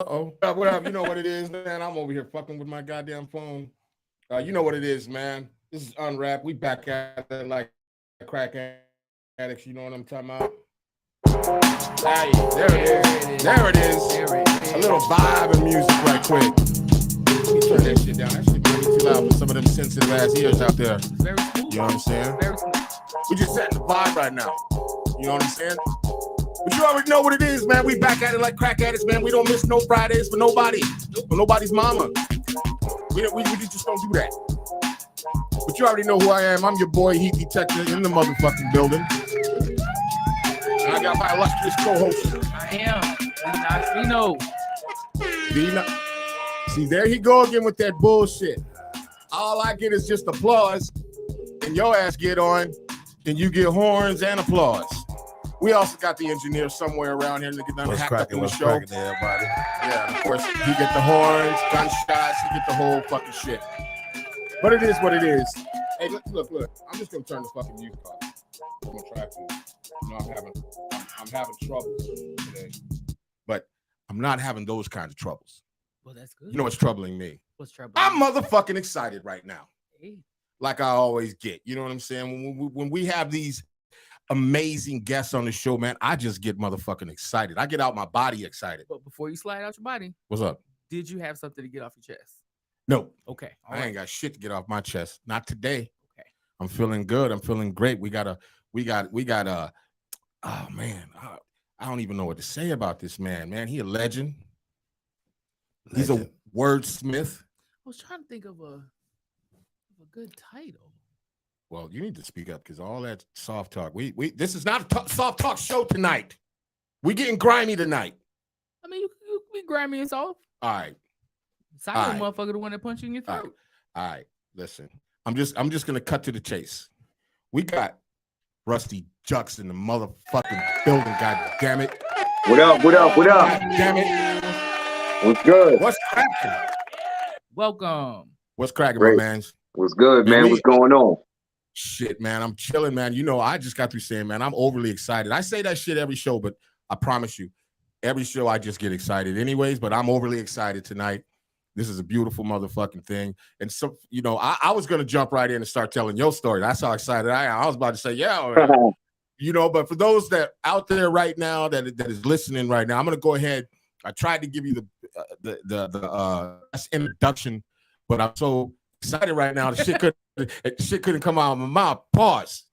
What up? You know what it is, man. I'm over here fucking with my goddamn phone. You know what it is, man. This is Unwrapped. We back at it like crack addicts. You know what I'm talking about? Hey, there it is. There it is. A little vibe and music right quick. Let me turn that shit down. That shit might be too loud for some of them sensitive ass ears out there. Very smooth. You know what I'm saying? Very smooth. We just setting the vibe right now. You know what I'm saying? But you already know what it is, man. We back at it like crack addicts, man. We don't miss no Fridays for nobody. For nobody's mama. We just don't do that. But you already know who I am. I'm your boy, Heat Detector, in the motherfucking building. And I got my illustrious co-host. I am. Dino. See, there he go again with that bullshit. All I get is just applause, and your ass get on, and you get horns and applause. We also got the engineer somewhere around here that get done hacked up in the show. Everybody? Yeah, of course, he get the horns, gunshots, he get the whole fucking shit. But it is what it is. Hey, look. I'm just gonna turn the fucking music off. I'm gonna try to. You know, I'm having troubles today, but I'm not having those kinds of troubles. Well, that's good. You know what's troubling me? What's troubling? I'm motherfucking excited right now. Hey. Like I always get. You know what I'm saying? When we have these amazing guests on the show, man, I just get motherfucking excited. I get out my body excited. But before you slide out your body, what's up? Did you have something to get off your chest? No. Okay. I ain't got shit to get off my chest. Not today. Okay. I'm feeling good. I'm feeling great. We got oh man, I don't even know what to say about this man. Man, he a legend. He's a wordsmith. I was trying to think of a good title. Well, you need to speak up because all that soft talk. This is not a soft talk show tonight. We getting grimy tonight. I mean, you be grimy and soft. All right. Silent motherfucker, the one that punch you in your throat. All right. Listen, I'm just gonna cut to the chase. We got RUSTE-JUXX in the motherfucking building. God damn it. What up? God damn it. What's good? What's cracking? Welcome. What's cracking, Great. my man? What's good, man? What's going on? Shit, man. I'm chilling, man. You know, I just got through saying, man, I'm overly excited. I say that shit every show, but I promise you, every show I just get excited anyways, but I'm overly excited tonight. This is a beautiful motherfucking thing. And so, you know, I was going to jump right in and start telling your story. That's how excited I am. I was about to say, yeah, you know, but for those that out there right now that is listening right now, I'm going to go ahead. I tried to give you the introduction, but I'm so excited right now. The shit couldn't come out of my mouth. Pause.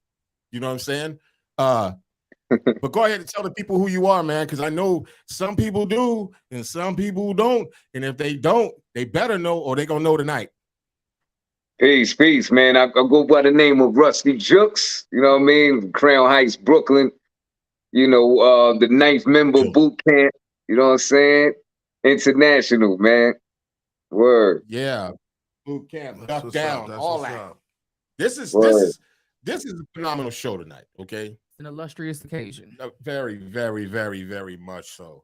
You know what I'm saying? But go ahead and tell the people who you are, man, because I know some people do and some people don't. And if they don't, they better know or they gonna know tonight. Peace, man. I go by the name of RUSTE-JUXX. You know what I mean? Crown Heights, Brooklyn. You know, the 9th member boot camp. You know what I'm saying? International, man. Word. Yeah. Boot camp, duck down, all that. Up. This is a phenomenal show tonight. Okay. An illustrious occasion. Very, very, very, very much so.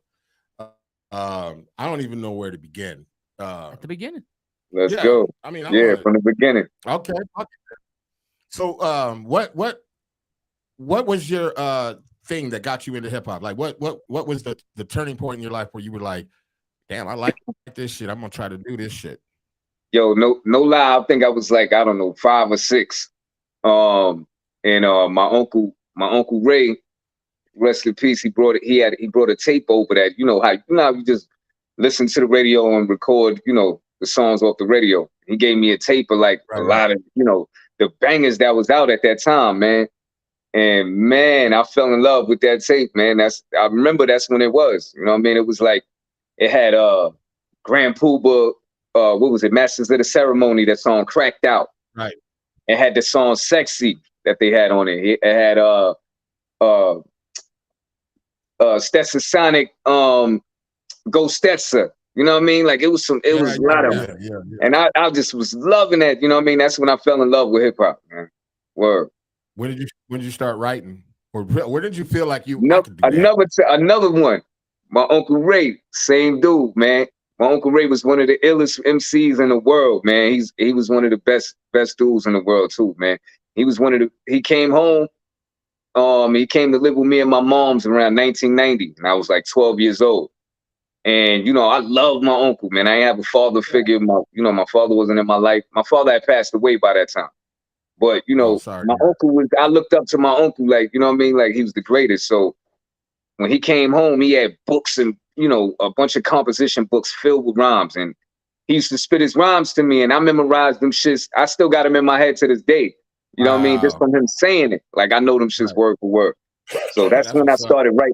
I don't even know where to begin. At the beginning. Let's go. I mean, from the beginning. Okay. So, what was your thing that got you into hip hop? Like, what was the turning point in your life where you were like, damn, I like this shit. I'm gonna try to do this shit. Yo, no lie. I think I was like, I don't know, 5 or 6. And my uncle Ray, rest in peace, he brought a tape over that, you know how you just listen to the radio and record, you know, the songs off the radio. He gave me a tape of like a lot of, you know, the bangers that was out at that time, man. And man, I fell in love with that tape, man. I remember that's when it was. You know what I mean? It was like it had Grand Poobah, what was it, Masters of the Ceremony, that song Cracked Out. Right. It had the song Sexy that they had on it. It had Stetson Sonic, Go Stetson. You know what I mean? Like it was a lot of them. Yeah. And I just was loving that. You know what I mean? That's when I fell in love with hip hop, man. Word. When did you start writing? Or where did you feel like you another one? My Uncle Ray, same dude, man. My Uncle Ray was one of the illest MCs in the world, man. He was one of the best dudes in the world too, man. He came home. He came to live with me and my mom's around 1990, and I was like 12 years old. And you know, I love my uncle, man. I ain't have a father figure. My father wasn't in my life. My father had passed away by that time. But you Oh, know, sorry. my uncle was. I looked up to my uncle, like, you know what I mean, like he was the greatest. So when he came home, he had books and, you know, a bunch of composition books filled with rhymes, and he used to spit his rhymes to me, and I memorized them shits. I still got them in my head to this day. You know what I mean? Just Wow. from him saying it, like I know them shits Right. word for word. So that's when I what's up. started writing.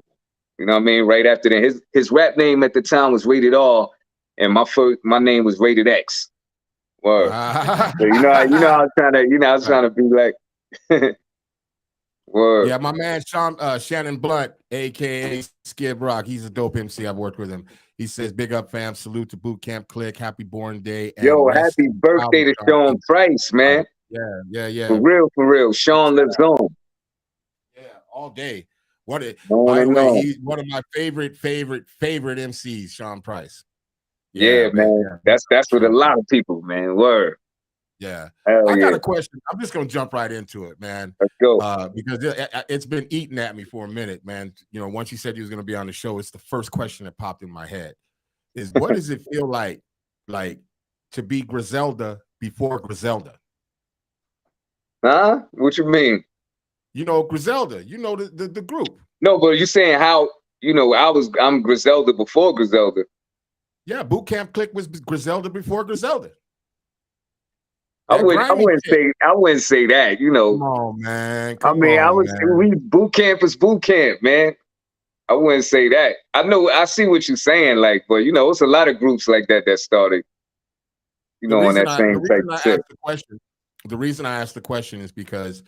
You know what I mean? Right after that, his rap name at the time was Rated R, and my name was Rated X. Word. So I was trying to be like, word. Yeah, my man Shannon Blunt, aka Skid Rock, he's a dope MC. I've worked with him. He says, "Big up, fam! Salute to Boot Camp Click. Happy Born Day and Yo, rest happy in birthday to power, Sean Price, man. Yeah. For real. Sean lives on. Yeah, all day. By the way, he's one of my favorite MCs, Sean Price. Yeah, man. Yeah. That's with a lot of people, man. Word. Yeah. Hell I got yeah. a question. I'm just gonna jump right into it, man. Let's go. Because it's been eating at me for a minute, man. You know, once you said you was gonna be on the show, it's the first question that popped in my head. Is what does it feel like to be Griselda before Griselda? Huh? What you mean? You know, Griselda, you know the group. No, but you saying how, I'm Griselda before Griselda. Yeah, Boot Camp Click was Griselda before Griselda. I wouldn't say that, you know. Come on, man. Boot camp is boot camp, man. I wouldn't say that. I see what you're saying, like, but it's a lot of groups like that started, on that same type of shit. The reason I asked the question is because,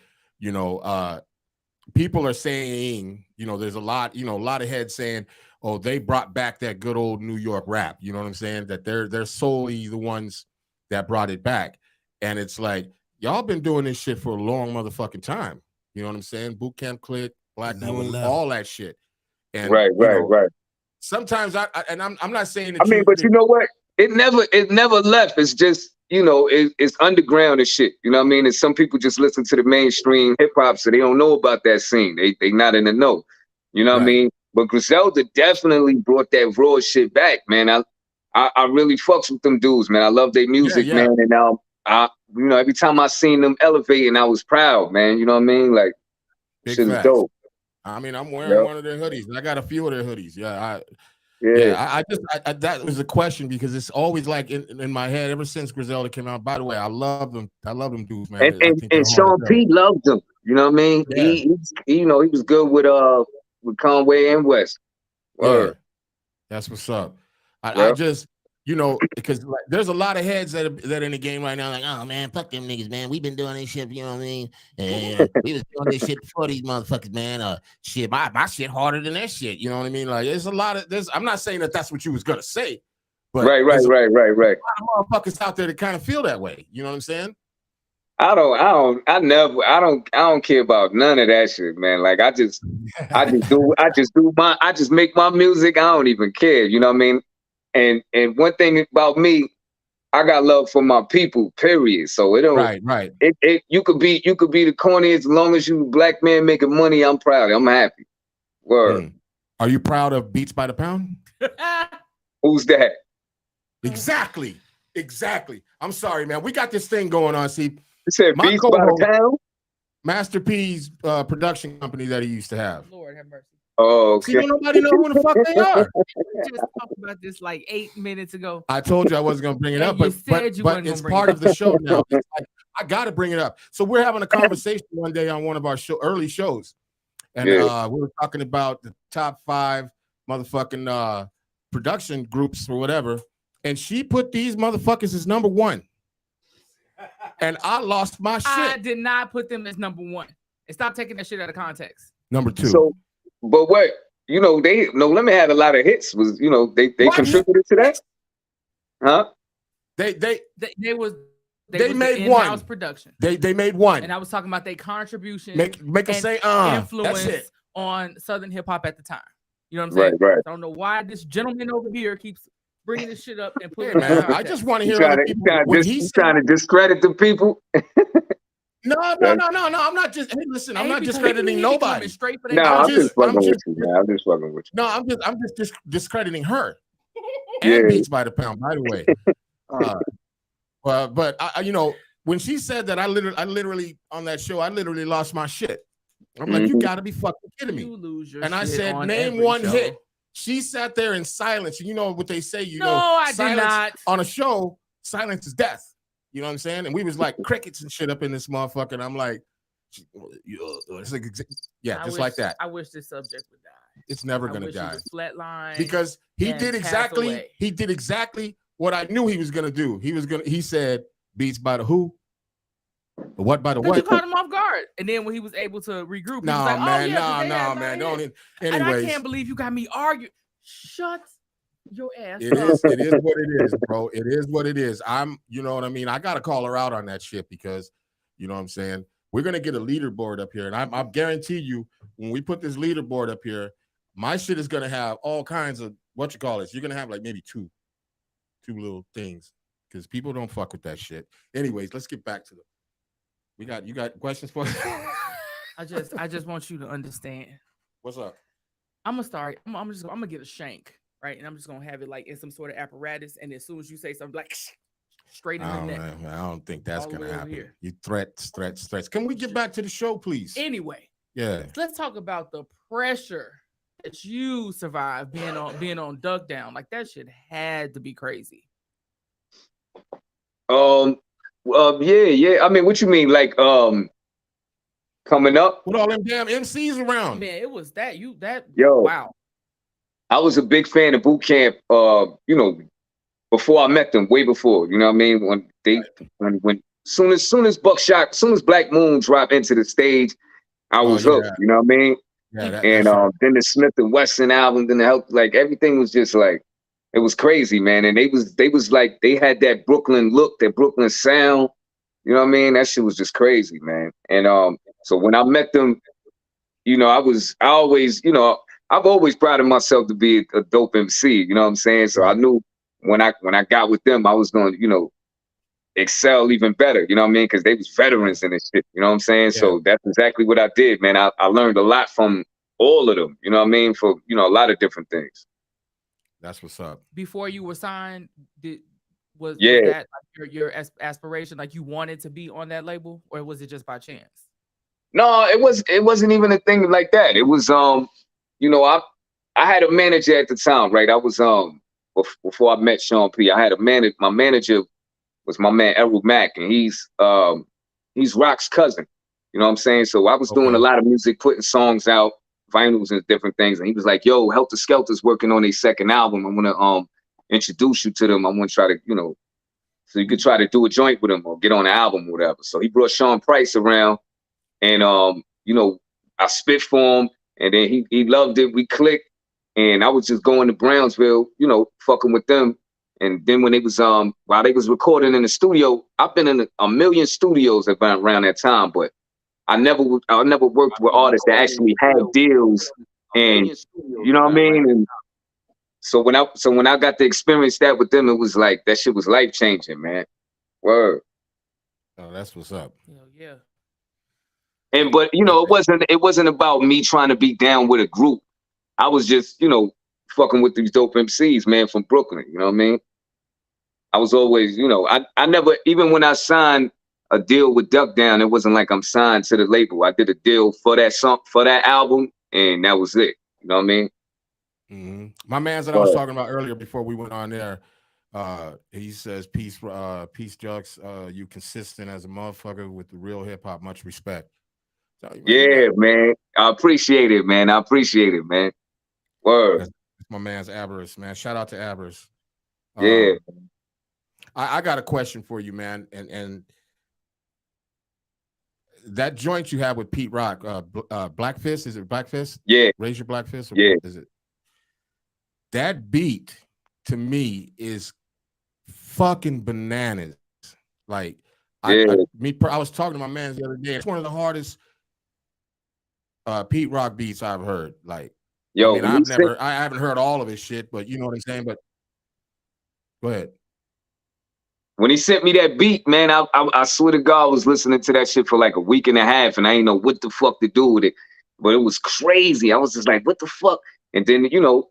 people are saying, there's a lot of heads saying, oh, they brought back that good old New York rap. You know what I'm saying? That they're solely the ones that brought it back. And it's like, y'all been doing this shit for a long motherfucking time. You know what I'm saying? Boot Camp Click, Black Woman, all that shit. And right. Sometimes I'm not saying that. I mean, but you know what? It never left. It's just, it's underground and shit. You know what I mean? And some people just listen to the mainstream hip hop, so they don't know about that scene. They not in the know. You know what I mean? But Griselda definitely brought that raw shit back, man. I really fucks with them dudes, man. I love their music, man. And now every time I seen them elevating, I was proud, man. You know what I mean? Like, shit is dope. I mean, I'm wearing one of their hoodies, and I got a few of their hoodies. That was a question because it's always like in my head ever since Griselda came out. By the way, I love them dudes, man. And Sean P loved them. You know what I mean? Yeah. He was good with Conway and West. Yeah, that's what's up. I just, because there's a lot of heads that are in the game right now, like, oh man, fuck them niggas, man. We've been doing this shit, you know what I mean? And we was doing this shit before these motherfuckers, man. Shit, my shit harder than that shit. You know what I mean? Like, there's a lot of I'm not saying that that's what you was gonna say, but right. A lot of motherfuckers out there that kind of feel that way. You know what I'm saying? I don't care about none of that shit, man. Like I just make my music. I don't even care. You know what I mean? And one thing about me, I got love for my people, period. So it don't right. You could be the corniest as long as you a black man making money, I'm proud. I'm happy. Word. Are you proud of Beats by the Pound? Who's that? Exactly. I'm sorry, man. We got this thing going on. See, you said Beats by the Pound? Master P's production company that he used to have. Lord have mercy. Oh, okay. See, nobody know who the fuck they are. We just talked about this like 8 minutes ago. I told you I wasn't going to bring it up, but it's part of the show now. It's like, I got to bring it up. So we're having a conversation one day on one of our early shows, and we were talking about the top 5 motherfucking production groups or whatever, and she put these motherfuckers as number 1, and I lost my shit. I did not put them as number 1, and stop taking that shit out of context. Number 2. So, but what? They No Limit had a lot of hits. Was they contributed to that? Huh? They made in-house production. They made one, and I was talking about their contribution. Make us say influence on Southern hip hop at the time. You know what I'm saying? Right. I don't know why this gentleman over here keeps bringing this shit up and putting. Man, I just want to hear other people. He's trying to discredit the people. No. I'm not just. Hey, listen, I'm not discrediting nobody. No, I'm just fucking with you, man. I'm just fucking with you. No, I'm just discrediting her. and Beats by the Pound, by the way. But I, you know, when she said that, I literally on that show, I literally lost my shit. I'm like, you gotta be fucking kidding me. You lose your and I shit said, on name every one show. hit. She sat there in silence. You know what they say, you know, I did silence not. on a show, silence is death. You know what I'm saying? And we was like crickets and shit up in this motherfucker. And I'm like, it's like, yeah, just like that. I wish this subject would die. It's never gonna die. Flatline Because he did exactly what I knew he was gonna do. He said, Beats by the who? What by the what? You caught him off guard. And then when he was able to regroup, he was like, man. Don't anyways. And I can't believe you got me arguing. Shut your ass it up. It is what it is, bro. It is what it is. You know what I mean? I gotta call her out on that shit because you know what I'm saying? We're gonna get a leaderboard up here. And I guarantee you, when we put this leaderboard up here, my shit is gonna have all kinds of you're gonna have like maybe two little things because people don't fuck with that shit. Anyways, let's get back to you got questions for us? I just want you to understand. What's up? I'm gonna start. I'm gonna get a shank, right? And I'm just gonna have it like in some sort of apparatus. And as soon as you say something, like straight in the neck. I don't think that's gonna happen. Here. You threats. Can we get back to the show, please? Anyway, yeah. Let's talk about the pressure that you survived being on Duck Down. Like that shit had to be crazy. Yeah. I mean, what you mean, like coming up with all them damn MCs around? Man, it was that wow. I was a big fan of Boot Camp. You know, before I met them, way before. You know what I mean? When soon as Black Moon dropped into the stage, I was hooked. You know what I mean? Yeah, then the Smith and Wesson album, then the help, like everything was just like. It was crazy, man. And they was like, they had that Brooklyn look, that Brooklyn sound. You know what I mean? That shit was just crazy, man. And so when I met them, you know, I've always prided myself to be a dope MC, you know what I'm saying? So I knew when I got with them, I was going to, you know, excel even better, you know what I mean? Because they was veterans in this shit, you know what I'm saying? Yeah. So that's exactly what I did, man. I learned a lot from all of them, you know what I mean? For, you know, a lot of different things. That's what's up. Before you were signed, was that like your aspiration? Like you wanted to be on that label, or was it just by chance? No, it wasn't even a thing like that. It was you know, I had a manager at the time, right? I was before I met Sean P. I had a manager. My manager was my man Errol Mack, and he's Rock's cousin. You know what I'm saying? So I was doing a lot of music, putting songs out, vinyls and different things, and he was like, "Yo, Helter Skelter's working on their second album. I want to introduce you to them. I want to try to, you know, so you could try to do a joint with them or get on the album or whatever." So he brought Sean Price around, and you know, I spit for him, and then he loved it. We clicked, and I was just going to Brownsville, you know, fucking with them. And then when they was while they was recording in the studio, I've been in a million studios around that time, but I never worked with artists that actually had deals, and you know what I mean. And so when I got to experience that with them, it was like that shit was life changing, man. Word. Oh, that's what's up. Yeah. And but you know, it wasn't about me trying to be down with a group. I was just, you know, fucking with these dope MCs, man, from Brooklyn. You know what I mean? I was always, you know, I never, even when I signed a deal with Duck Down, it wasn't like I'm signed to the label. I did a deal for that song, for that album, and that was it. You know what I mean? Mm-hmm. My man's that I was talking about earlier before we went on there, he says, peace JUXX, you consistent as a motherfucker with the real hip hop, much respect. So, man. I appreciate it, man. Word. That's my man's Aberus, man. Shout out to Aberus. Yeah. I got a question for you, man. And that joint you have with Pete Rock, Black Fist, is it Black Fist? Yeah. Raise Your Black Fist? Or yeah. What is it? That beat to me is fucking bananas. Like, I was talking to my man the other day. It's one of the hardest Pete Rock beats I've heard. Like, yo, I haven't heard all of his shit, but you know what I'm saying. But go ahead. When he sent me that beat, man, I swear to God, I was listening to that shit for like a week and a half, and I didn't know what the fuck to do with it. But it was crazy. I was just like, what the fuck? And then, you know,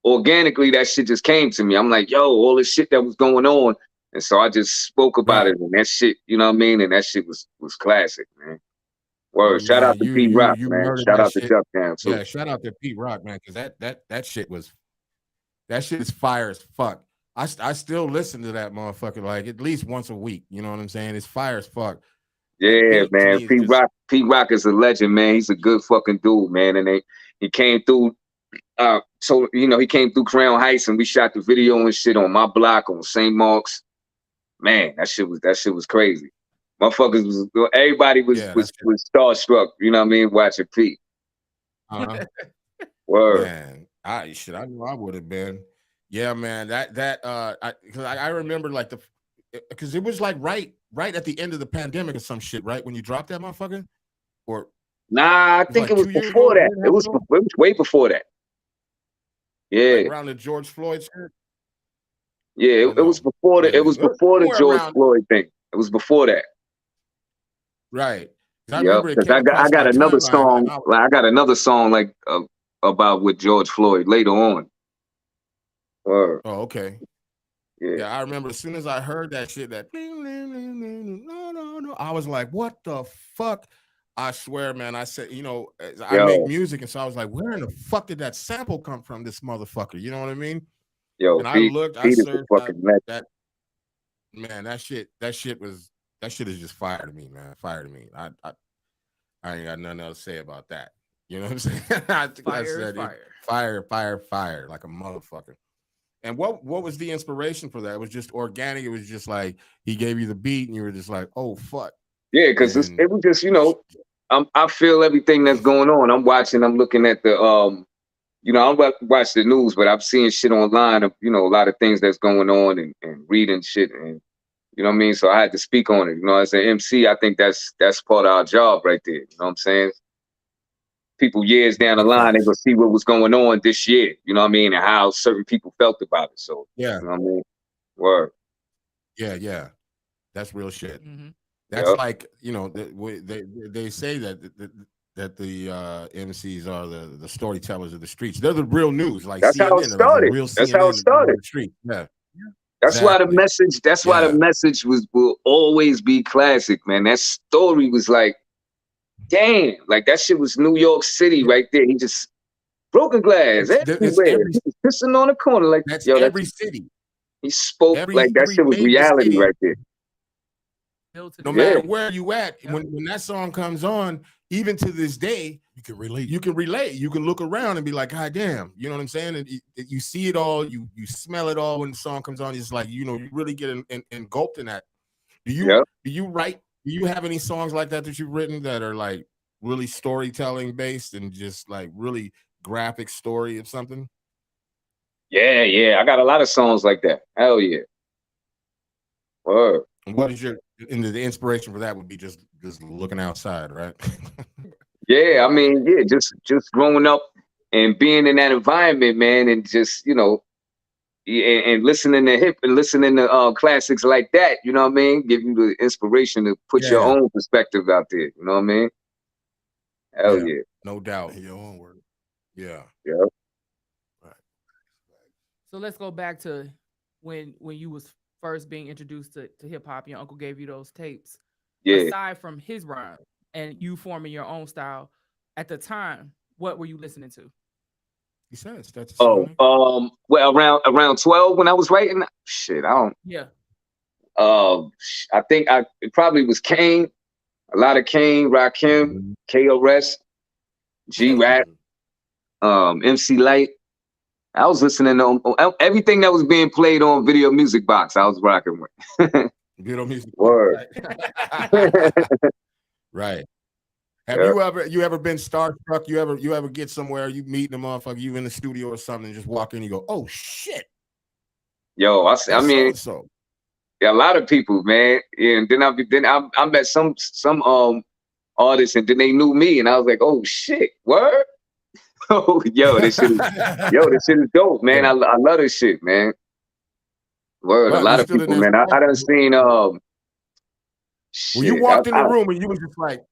organically that shit just came to me. I'm like, yo, all this shit that was going on. And so I just spoke about Right. it, and that shit, you know what I mean? And that shit was classic, man. Word. Shout Man, out to Pete Rock, you man. murdered Shout that out to shit. Juxx too. Yeah, shout out to Pete Rock, man, because that shit was, that shit is fire as fuck. I still listen to that motherfucker like at least once a week. You know what I'm saying? It's fire as fuck. That Yeah, beat to man. me is just, Pete Rock is a legend, man. He's a good fucking dude, man. And he came through. So you know, he came through Crown Heights, and we shot the video and shit on my block on St. Mark's. Man, that shit was crazy. Motherfuckers everybody was yeah, was that shit. was starstruck. You know what I mean? Watching Pete. Uh-huh. Word. Man, I knew I would have been. Yeah, man. Because I remember like because it was like right at the end of the pandemic or some shit, right? When you dropped that motherfucker, or Nah, I was think like it was 2 years before ago, that. year and a It half was ago, way before that. like Yeah. around the George Floyd shit. Yeah, Or it was no, before it was the somewhere George around, Floyd thing. It was before that. right? 'Cause I Yep. remember it Because came I across got my another timeline, song. and I was, Like I got another song like about with George Floyd later on. Word. oh, okay. Yeah. Yeah, I remember as soon as I heard that shit, that no, I was like, what the fuck? I swear, man. I said, I make Yo, music, and so I was like, where in the fuck did that sample come from? This motherfucker, you know what I mean? yo, And I Pete looked, I Pete is a searched fucking legend. that man, that shit is just fire to me, man. Fire to me. I ain't got nothing else to say about that. You know what I'm saying? I think I Fire is said it, fire. fire, like a motherfucker. And what was the inspiration for that? It was just organic. It was just like he gave you the beat, and you were just like, "Oh fuck!" Yeah, because And it was just, I feel everything that's going on. I'm watching, I'm looking at the I don't watch the news, but I'm seeing shit online of, a lot of things that's going on and reading shit, and you know what I mean? So I had to speak on it. As an MC, I think that's part of our job right there. You know what I'm saying? People years down the big line, they facts. gonna see what was going on this year, you know what I mean, and how certain people felt about it. So, Yeah, you know what I mean? Word. yeah. That's real shit. Mhm. That's Yep. like they say that the MCs are the storytellers of the streets. They're the real news, like That's how it CNN. They're like the started. real That's how CNN it of the started. street. Yeah, That's why the exactly. message, Yeah, will always be classic, man. That story was like, damn, like that shit was New York City right there. He just broken glass it's everywhere. He was pissing on the corner like, that's yo, every city, he spoke like that every shit was major reality city. right there. Hill to No the Yeah. matter valley. where you at, Yep. when that song comes on, even to this day, You can relate. you can relate. You can look around and be like, God damn, you know what I'm saying? And you see it all, you smell it all when the song comes on. It's like, you really get engulfed in that. Do Yep. you have any songs like that you've written that are like really storytelling based and just like really graphic story of something? Yeah. I got a lot of songs like that. Hell yeah. Word. And what is the inspiration for that would be just looking outside, right? Yeah, I Right. mean, yeah, just growing up and being in that environment, man, and just, and listening to hip and listening to classics like that, you know what I mean? Give you the inspiration to put your Yeah, own perspective out there. You know what I mean? Hell yeah, yeah. no doubt. In your own word. Yeah. Yeah. Right. So let's go back to when you was first being introduced to hip hop. Your uncle gave you those tapes. Yeah. Aside from his rhyme and you forming your own style, at the time, what were you listening to? He says that's Oh, Sonic. well, around 12 when I was writing, shit, Yeah. I think it probably was Kane, a lot of Kane, Rakim, KOS, G-Rap, MC Light. I was listening to everything that was being played on Video Music Box. I was rocking with. Good music. Word. Right. Have Yeah. you ever been starstruck? You ever get somewhere, you meet a motherfucker, you in the studio or something, and just walk in, you go, oh shit, Yo, I that's so mean, and so. yeah, a lot of people, man. Yeah, and then I met some artists, and then they knew me, and I was like, oh shit, word. Oh, this shit is dope, man. Yeah. I love this shit, man. Word, a Right. lot We of still in people, this. man. I done seen When you shit. walked in the room and you was just like,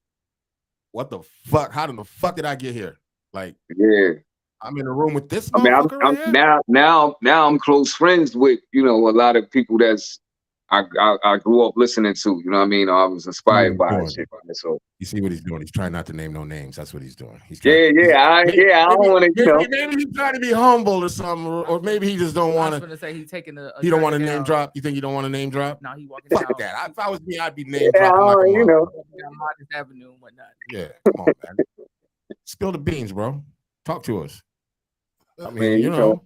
what the fuck? How the fuck did I get here? Like, Yeah. I'm in a room with this I mean, motherfucker right here. now I'm close friends with, you know, a lot of people that's I grew up listening to, you know what I mean? I was See what inspired he's by it. doing. Shit. So You see what he's doing. He's trying not to name no names. That's what he's doing. He's trying. I don't want to, you know. Maybe he's trying to be humble or something, or maybe he just don't I want was to. gonna say he's taking a He don't want to journey name down. drop. You think he don't want to name drop? No, he walking Fuck down. that. If I was me, I'd be name dropping like a you know. Down Modest Avenue and whatnot. Yeah, come on, man. Spill the beans, bro. Talk to us. I mean, you know.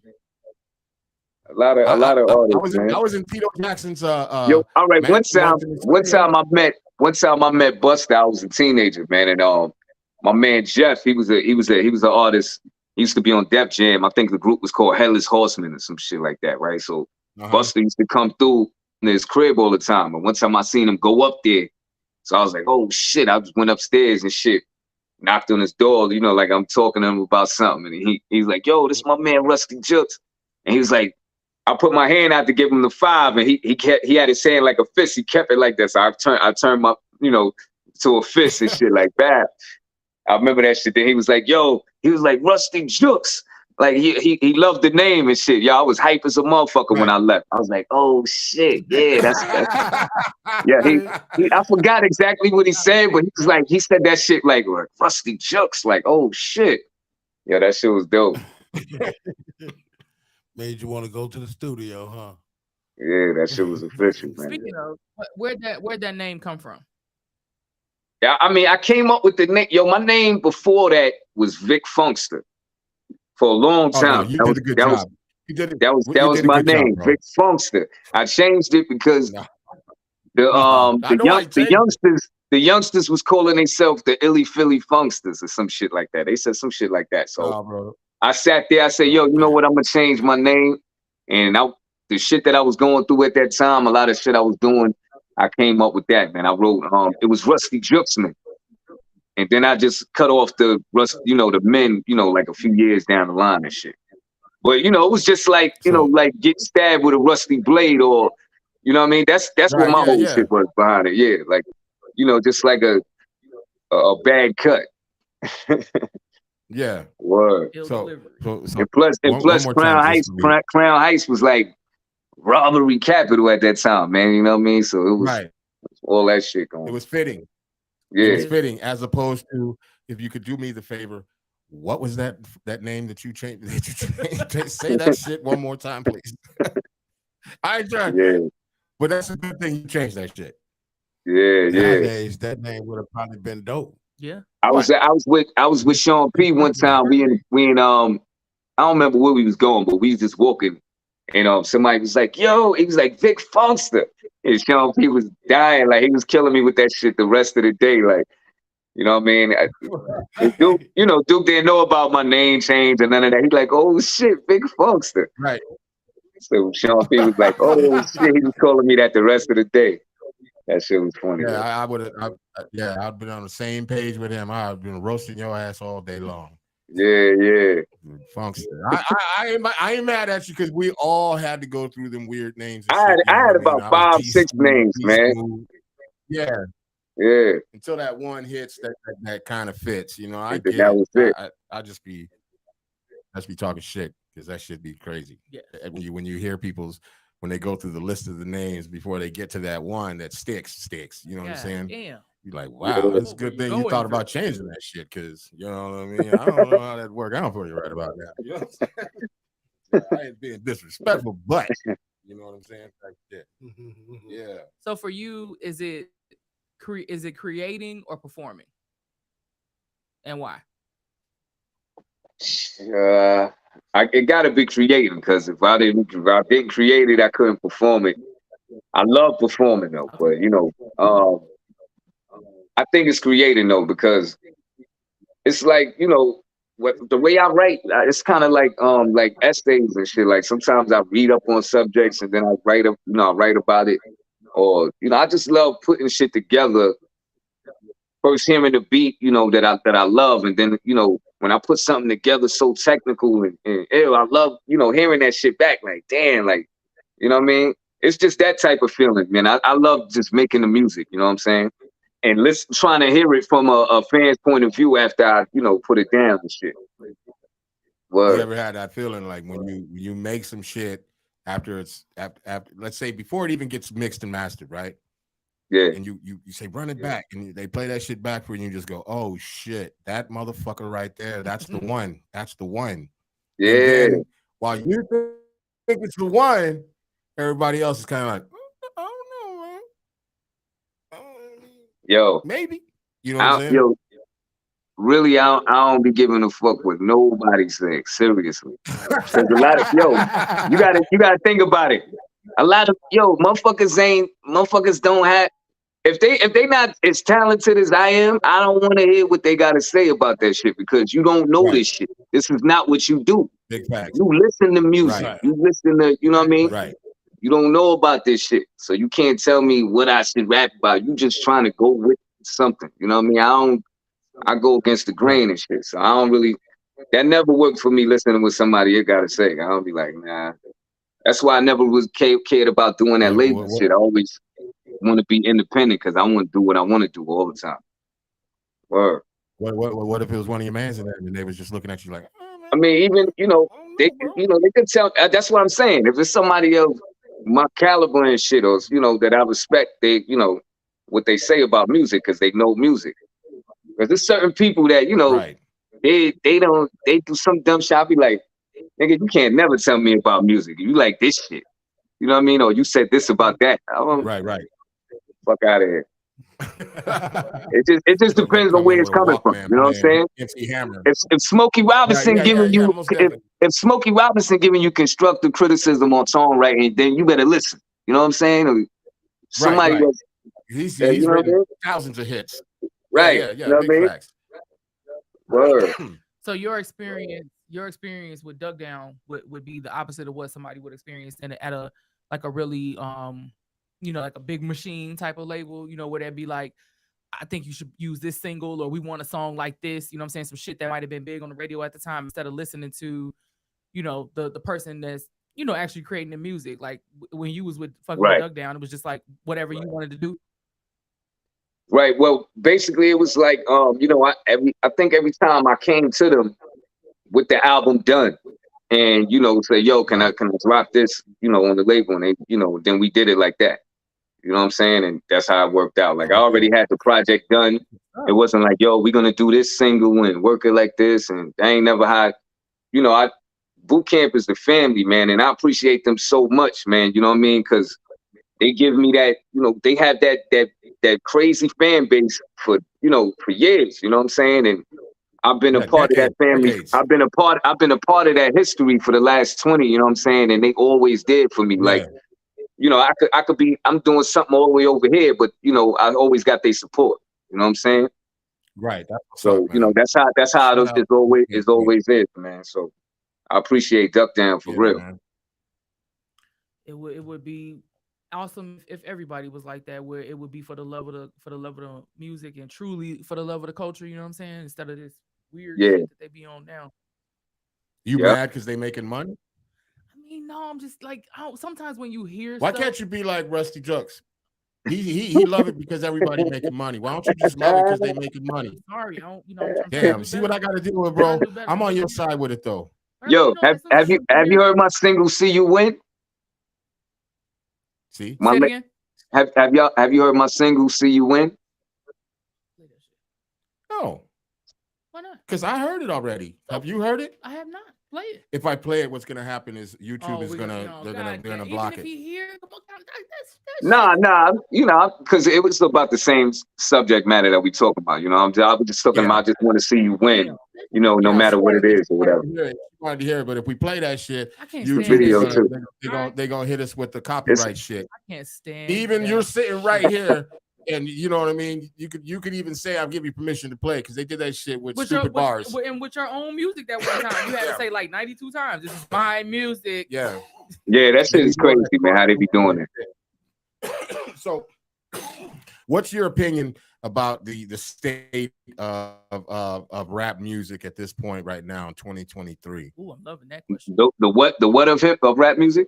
A lot of artists, man. I was in Tito Jackson's Yo, all right. One time I met Busta. I was a teenager, man, and my man Jeff, he was an artist. He used to be on Def Jam. I think the group was called Headless Horseman or some shit like that, right? So Busta used to come through in his crib all the time. And one time I seen him go up there, so I was like, oh shit! I just went upstairs and shit, knocked on his door, you know, like I'm talking to him about something, and he's like, yo, this is my man RUSTE-JUXX, and he was like, I put my hand out to give him the 5, and he had his hand like a fist. He kept it like that. So I turned my, you know, to a fist and shit like that. I remember that shit. Then he was like, yo, he was like RUSTE-JUXX. Like he loved the name and shit. Yo, I was hype as a motherfucker when I left. I was like, oh shit, yeah, that's yeah. I forgot exactly what he said, but he said that shit like RUSTE-JUXX. Like, oh shit. Yeah, that shit was dope. Made you want to go to the studio, huh? Yeah, that shit was official, man. Speaking of, where'd that name come from? Yeah, I mean, I came up with the name. Yo, my name before that was Vic Funkster for a long time. No, you did a good job. That was my name, Vic Funkster. I changed it because the youngsters was calling themselves the Illy Philly Funksters or some shit like that. They said some shit like that. So I sat there, I said, yo, you know what? I'm gonna change my name. And the shit that I was going through at that time, a lot of shit I was doing, I came up with that, man. I wrote, it was RUSTE-JUXX, man. And then I just cut off the men, you know, like a few years down the line and shit. But, you know, it was just like, you know, like getting stabbed with a rusty blade or, you know what I mean? That's what my whole shit was behind it. Yeah, like, you know, just like a bad cut. Yeah. Word. So and plus Crown Heights was like robbery capital at that time, man. You know what I mean? So it was all that shit going on. It was fitting. Yeah. It was fitting, as opposed to, if you could do me the favor, what was that name that you changed? Say that shit one more time, please. I tried. Yeah. But that's a good thing you changed that shit. Yeah, Nowadays, that name would have probably been dope. Yeah. I was with Sean P one time. We in I don't remember where we was going, but we was just walking, and somebody was like, "Yo," he was like, "Vic Funkster," and Sean P was dying, like he was killing me with that shit the rest of the day, like, you know what I mean? Duke didn't know about my name change and none of that. He's like, "Oh shit, Vic Funkster." Right. So Sean P was like, "Oh shit," he was calling me that the rest of the day. That shit was funny. Yeah, I would have. I've been on the same page with him. I've been roasting your ass all day long. Yeah. Funkster. I ain't mad at you because we all had to go through them weird names. I had about 5, 6 names, man. Yeah. Yeah. Until that one hits that kind of fits, you know. I get that was it. I just be talking shit because that should be crazy. Yeah. When you hear when they go through the list of the names before they get to that one that sticks. You know what I'm saying? Yeah. You're like, wow, that's a good thing you thought about changing that shit, because you know what I mean. I don't know how that worked. I don't feel you right about that. You know what I'm saying? I ain't being disrespectful, but you know what I'm saying? Like, yeah. So for you, is it creating or performing, and why? It got to be creating, because if I didn't create it, I couldn't perform it. I love performing though, but you know, I think it's creating though, because it's like, you know, the way I write, it's kind of like essays and shit. Like sometimes I read up on subjects and then I write about it, or you know, I just love putting shit together. First hearing the beat, you know, that I love, and then you know, when I put something together so technical and ew, I love, you know, hearing that shit back. Like damn, like, you know what I mean? It's just that type of feeling, man. I love just making the music, you know what I'm saying? And trying to hear it from a fan's point of view after I, you know, put it down and shit. Word. You ever had that feeling like when you make some shit after it's after let's say before it even gets mixed and mastered, right? Yeah. And you say run it back, and they play that shit back for you, and you just go, oh shit, that motherfucker right there, that's the one. That's the one. Yeah. And then while you think it's the one, everybody else is kind of like, I don't know, man. Yo. Maybe. You know what I'm saying? Yo, really, I don't be giving a fuck what nobody says. Seriously. Because a lot of you gotta think about it. A lot of motherfuckers don't have if they not as talented as I am, I don't want to hear what they gotta say about that shit because you don't know this shit. This is not what you do. Big facts. You listen to music. Right. You listen to, you know what I mean? Right. You don't know about this shit. So you can't tell me what I should rap about. You just trying to go with something. You know what I mean? I go against the grain and shit. So I don't really, that never worked for me listening to what somebody gotta say. I don't be like, nah. That's why I never was cared about doing that label shit. I always want to be independent because I want to do what I want to do all the time. Word. What if it was one of your mans and they was just looking at you like, oh, man, I mean, even, they could tell, that's what I'm saying. If it's somebody else, my caliber and shit, or, that I respect, they, what they say about music because they know music. Because there's certain people that, they do some dumb shit. I'll be like, nigga, you can't never tell me about music. You like this shit. You know what I mean? Or you said this about that. Right. Fuck out of here. It just depends on where it's coming from. You know what I'm saying? If Smokey Robinson if Smokey Robinson giving you constructive criticism on songwriting, then you better listen. You know what I'm saying? Or somebody he's written thousands of hits. Right. Yeah, you know what I mean? Facts. Word. So your experience with Duck Down would be the opposite of what somebody would experience at a like a really like a big machine type of label, where that'd be like, I think you should use this single, or we want a song like this, you know what I'm saying? Some shit that might have been big on the radio at the time, instead of listening to, the person that's, actually creating the music. Like when you was with fucking with Duck Down, it was just like whatever you wanted to do. Right. Well, basically it was like, I think every time I came to them with the album done and, say, yo, can I drop this, on the label? And they, then we did it like that. You know what I'm saying? And that's how it worked out. Like I already had the project done. It wasn't like, yo, we're going to do this single and work it like this. And I ain't never had, Boot Camp is the family, man. And I appreciate them so much, man. You know what I mean? Because they give me that, they have that crazy fan base for years. You know what I'm saying? And I've been a part of that family. I've been a part of that history for the last 20, you know what I'm saying? And they always did for me. Yeah. Like, I'm doing something all the way over here, but I always got their support. You know what I'm saying? Right. So, that's how it always is, man. So I appreciate Duck Down for real. Man. It would be awesome if everybody was like that, where it would be for the love of the music and truly for the love of the culture, you know what I'm saying? Instead of this weird shit that they be on now. You mad because they making money? I mean, no, I'm just like, sometimes when you hear why can't you be like RUSTE-JUXX? He love it because everybody making money. Why don't you just love it because they making money? Sorry, damn, see what I gotta do with, bro? I'm on your side with it though. Yo, have you heard my single "See You Win"? See, say it again? Have you heard my single "See You Win"? No. Why not? Because I heard it already. Have you heard it? I have not. Play it. If I play it, what's gonna happen is YouTube is gonna block it. Nah, because it was about the same subject matter that we talk about. I was just talking about. I just want to see you win. No matter what it is or whatever. Wanted to hear it, but if we play that shit, YouTube they're gonna hit us with the copyright shit. I can't stand. Even you're sitting right here. And you know what I mean? You could even say I'll give you permission to play because they did that shit with stupid bars. And with your own music that one time. You had to say like 92 times, this is my music. Yeah. Yeah, that shit is crazy, man. How they be doing it. So what's your opinion about the state of rap music at this point right now in 2023? Ooh, I'm loving that question. The what of rap music?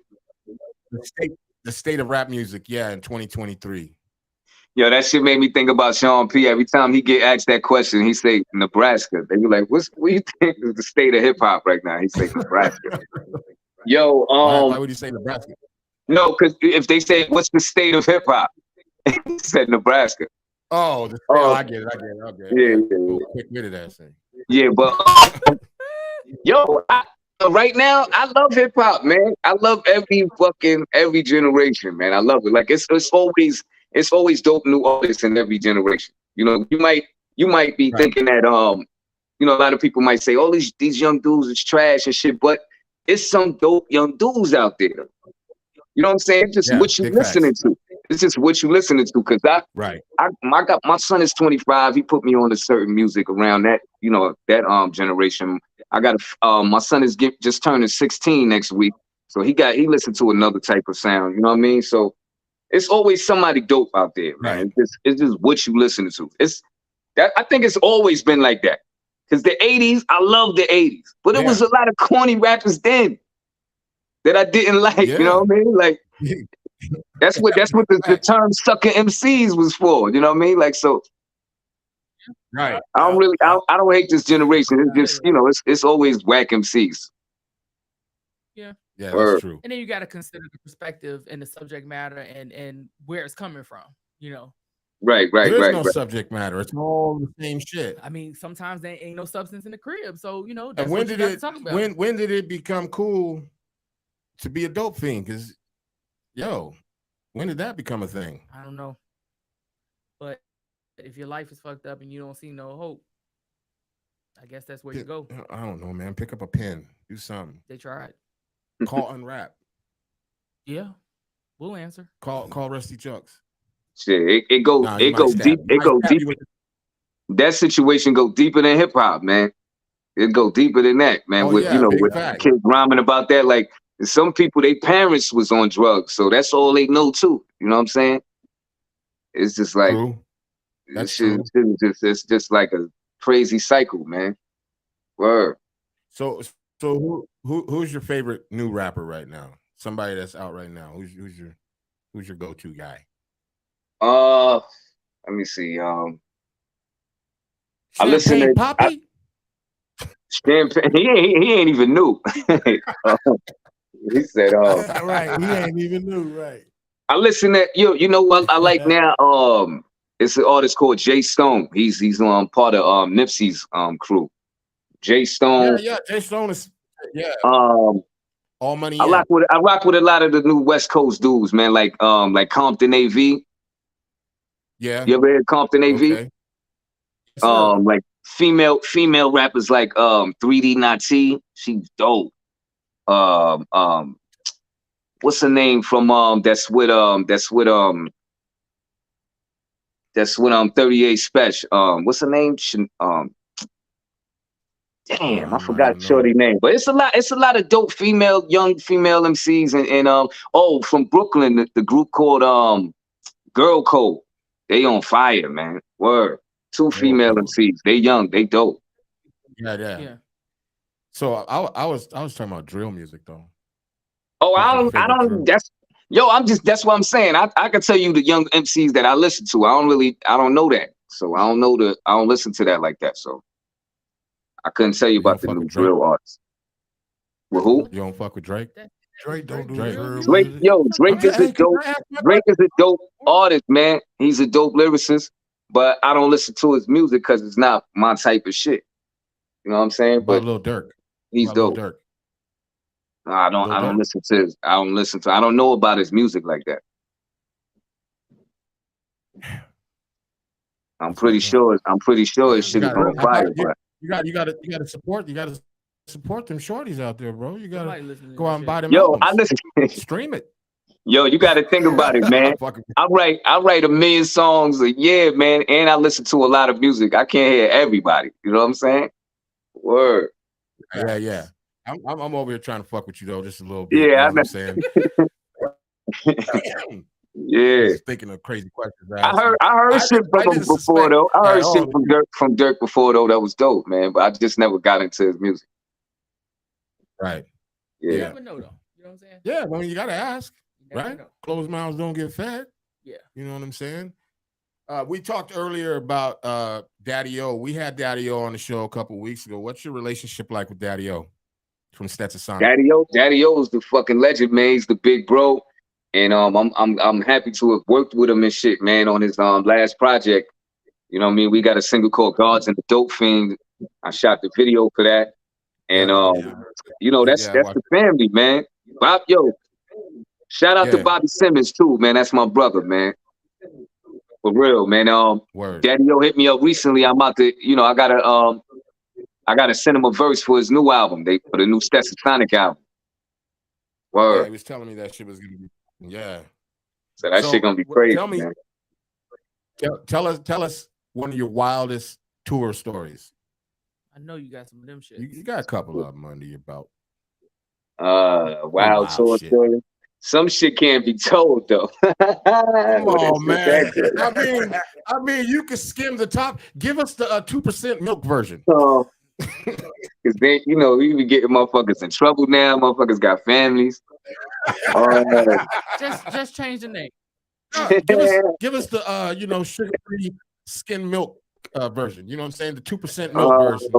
The state of rap music, in 2023. Yo, that shit made me think about Sean P. Every time he get asked that question, he say Nebraska. They be like, what do you think is the state of hip hop right now? He say Nebraska. Yo, Why would you say Nebraska? no, because if they say what's the state of hip hop, he said Nebraska. Oh, I get it. Okay. Yeah. Quick witted ass thing. Yeah, but yo, right now I love hip hop, man. I love every generation, man. I love it. Like it's always dope new artists in every generation. You know, you might be thinking that you know, a lot of people might say, oh, these young dudes is trash and shit, but it's some dope young dudes out there. You know what I'm saying? It's just what you listening to. It's just what you listening to. Because my son is 25. He put me on a certain music around that, you know, that generation. I got my son is just turning 16 next week. So he listened to another type of sound. You know what I mean? So it's always somebody dope out there, man. Right. It's just what you listening to. I think it's always been like that. Because the 80s, I love the 80s. But it was a lot of corny rappers then that I didn't like. You know what I mean? Like that's what the term sucker MCs was for. You know what I mean? Like, so right. I don't hate this generation. It's just, you know, it's always whack MCs. Yeah. Yeah, that's true. And then you got to consider the perspective and the subject matter and where it's coming from, you know. Right. There's no subject matter. It's all the same shit. I mean, sometimes there ain't no substance in the crib. So, you know, and that's when what did you got it to talk about. when did it become cool to be a dope fiend? Because when did that become a thing? I don't know. But if your life is fucked up and you don't see no hope, I guess that's where you go. I don't know, man. Pick up a pen. Do something. They tried. Call Unwrap. Yeah. We'll answer. Call RUSTE-JUXX. Shit, it go deep. It go deep. That situation go deeper than hip hop, man. It go deeper than that, man. With kids rhyming about that, like some people, their parents was on drugs, so that's all they know too. You know what I'm saying? It's just like it's just like a crazy cycle, man. Word. So who's your favorite new rapper right now? Somebody that's out right now. Who's your go-to guy? Let me see. I listen to Poppy. Champagne. He ain't even new. He said, right. He ain't even new. Right. I listen to you know what I like now. It's an artist called Jay Stone. He's part of Nipsey's crew. Jay Stone. Yeah. Jay Stone is All Money. I rock with a lot of the new West Coast dudes, man. Like Compton AV. Yeah. You ever heard Compton AV? Okay. Like female rappers like 3D Nati. She's dope. What's her name from that's with 38 Special. What's her name? Damn, I forgot shorty name. But it's a lot of dope young female MCs and from Brooklyn, the group called Girl Code. They on fire, man. Word. 2 female MCs. They young, they dope. Yeah. So I was talking about drill music though. Oh, I don't that's what I'm saying. I can tell you the young MCs that I listen to. I don't know that. So I don't listen to that like that. So I couldn't tell you about the new drill artists. With who? You don't fuck with Drake? Drake don't do Drake. Drake is a dope artist, man. He's a dope lyricist, but I don't listen to his music because it's not my type of shit. You know what I'm saying? But Lil Durk. He's dope. Durk. No, I don't listen to I don't know about his music like that. I'm pretty sure his shit is on fire. But you gotta support them shorties out there, bro. You gotta go out and buy them. Yo, albums. Stream it. Yo, you gotta think about it, man. I write 1 million songs a year, man, and I listen to a lot of music. I can't hear everybody. You know what I'm saying? Word. Yeah. I'm over here trying to fuck with you though, just a little bit. Yeah, you know what I'm saying. Yeah. Just thinking of crazy questions. I heard shit from him before though. I heard shit from Dirk before though. That was dope, man. But I just never got into his music. Right. Yeah. You never know though. You know what I'm saying? Yeah, well, you gotta ask, right? Know. Closed mouths don't get fed. Yeah. You know what I'm saying? We talked earlier about Daddy O. We had Daddy O on the show a couple weeks ago. What's your relationship like with Daddy O from Stetson Sonic? Daddy O is the fucking legend, man. He's the big bro, and I'm happy to have worked with him and shit, man, on his last project. You know what I mean? We got a single called "Guards and the Dope Fiend." I shot the video for that, and you know that's the family, man. Bob, yo, shout out to Bobby Simmons too, man. That's my brother, man. For real, man. Daddy O hit me up recently. I'm about to, you know, I gotta send him a verse for his new album. For the new Stetson Sonic album. Word. Yeah, he was telling me that shit was gonna be. Yeah. So that shit gonna be crazy. Tell me. Man. Tell us one of your wildest tour stories. I know you got some of them shit. You got a couple of them under your belt. Wild tour story. Some shit can't be told though. Come on, man. I mean, you can skim the top. Give us the 2% milk version. Because then, you know, we be getting motherfuckers in trouble now. Motherfuckers got families. Just change the name. Give us the you know, sugar-free skim milk version. You know what I'm saying? The 2% milk version.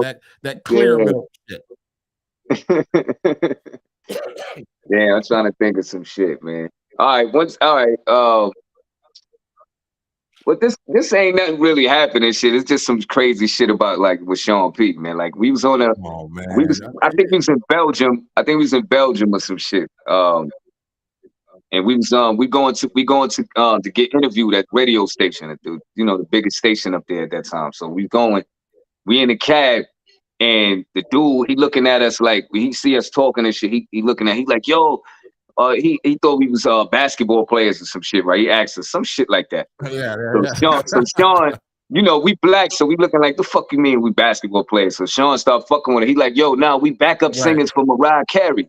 That clear milk shit. Yeah, I'm trying to think of some shit, man. All right. But this ain't nothing really happening shit. It's just some crazy shit about like with Sean P, man. Like we was on a I think we was in Belgium. I think we was in Belgium or some shit. And we going to get interviewed at radio station at the, you know, the biggest station up there at that time. So we in the cab. And the dude, he looking at us like, he see us talking and shit. He looking at, he like, yo, he thought we was basketball players or some shit, right? He asked us some shit like that. So Sean, you know, we black, so we looking like, the fuck you mean we basketball players? So Sean started fucking with it. He like, yo, nah, we backup singers for Mariah Carey.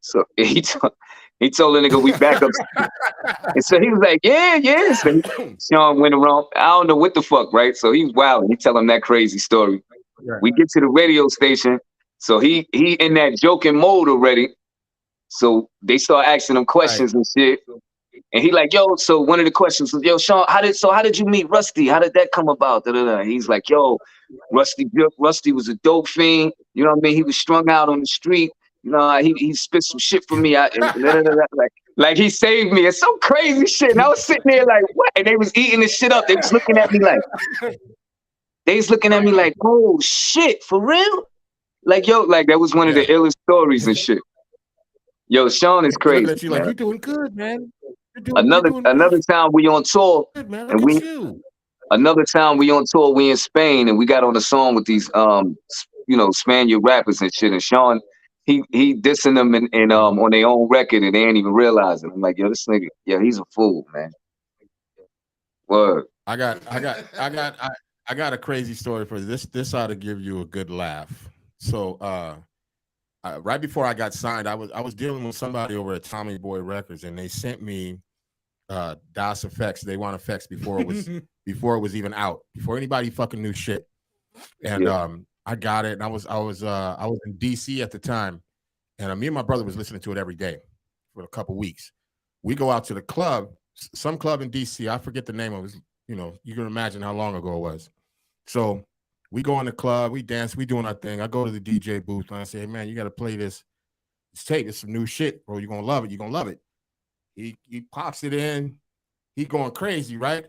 So he told the nigga we backup. And so he was like, yeah. So Sean went around, I don't know what the fuck, right? So he was wild. He tell him that crazy story. Right. We get to the radio station, so he in that joking mode already. So they start asking him questions and shit, and he like, yo. So one of the questions was, yo, Sean, how did you meet Rusty? How did that come about? He's like, yo, Rusty was a dope fiend. You know what I mean? He was strung out on the street. You know, he spit some shit for me. Like he saved me. It's some crazy shit. And I was sitting there like, what? And they was eating this shit up. They was looking at me like. Oh shit, for real? Like, yo, like that was one of the illest stories and shit. Yo, Sean is crazy. You like, you're doing good, man. Another time we on tour, and another time we on tour, we in Spain, and we got on a song with these you know, Spaniard rappers and shit. And Sean, he dissing them and on their own record, and they ain't even realize it. I'm like, yo, this nigga, yeah, he's a fool, man. Word. I got a crazy story for you. This ought to give you a good laugh. So right before I got signed, I was dealing with somebody over at Tommy Boy Records, and they sent me DOS effects. They want effects before it was even out, before anybody fucking knew shit. And I got it. And I was in DC at the time, and me and my brother was listening to it every day for a couple weeks. We go out to the club, some club in DC. I forget the name of it. You know, you can imagine how long ago it was. So we go in the club, we dance, we doing our thing. I go to the DJ booth and I say, hey, man, you got to play this tape. It's some new shit, bro. You're going to love it. You're going to love it. He pops it in. He going crazy, right?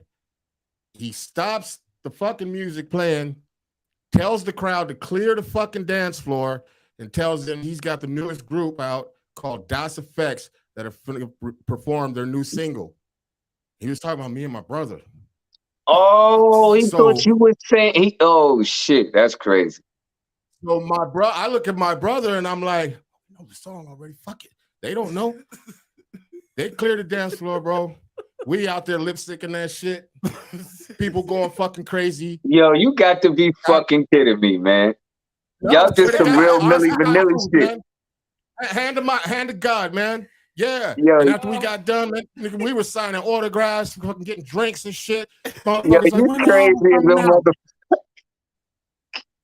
He stops the fucking music playing, tells the crowd to clear the fucking dance floor, and tells them he's got the newest group out called DOS Effects that are going to perform their new single. He was talking about me and my brother. Oh, he thought you were saying oh shit, that's crazy. So I look at my brother and I'm like, I know the song already. Fuck it. They don't know. They cleared the dance floor, bro. We out there lipsticking that shit. People going fucking crazy. Yo, you got to be fucking kidding me, man. Y'all did some real Milli Vanilli shit. Hand to God, man. Yeah. Yo, and after we got done, man, we were signing autographs, fucking getting drinks and shit. Yo, you crazy little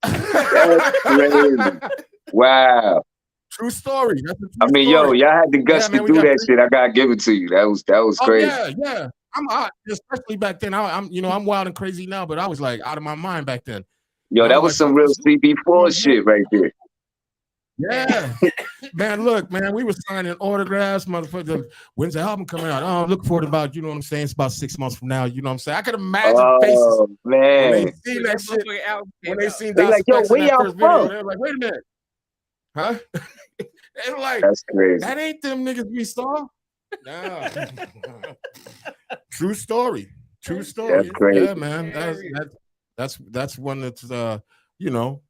That's crazy. Wow. True story. I mean, yo, y'all had the guts to do that shit. I gotta give it to you. That was crazy. Yeah. I'm out, especially back then. I'm I'm wild and crazy now, but I was like out of my mind back then. Yo, that was some real CB4 shit right there. Yeah, man. Look, man, we were signing autographs, motherfucker. When's the album coming out? Oh, I'm looking forward to about, you know what I'm saying? It's about 6 months from now. You know what I'm saying? I could imagine faces Oh when man, they seen that shit. When they seen they Das like, yo, Effects in where that y'all first video, from? they were like, wait a minute, huh? They were like, That's crazy. that ain't them niggas we saw. Nah. True story. True story. That's crazy. Yeah, man. That's one that's you know.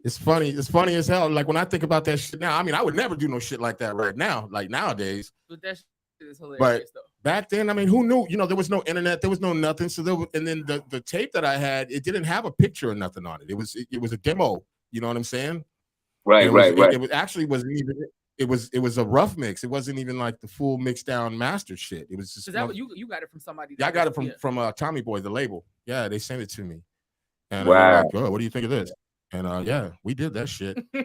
It's funny. It's funny as hell. Like when I think about that shit now, I mean, I would never do no shit like that right now, like nowadays. But that shit is hilarious, But though. back then, I mean, who knew? You know, there was no internet, there was no nothing. So and then the tape that I had, it didn't have a picture or nothing on it. It was a demo. You know what I'm saying? Right. It was actually wasn't even. It was a rough mix. It wasn't even like the full mixed down master shit. It was just. Is that what you got it from somebody? Yeah, I got it from Tommy Boy, the label. Yeah, they sent it to me. And wow. Like, oh, what do you think of this? And yeah, we did that shit. Yeah.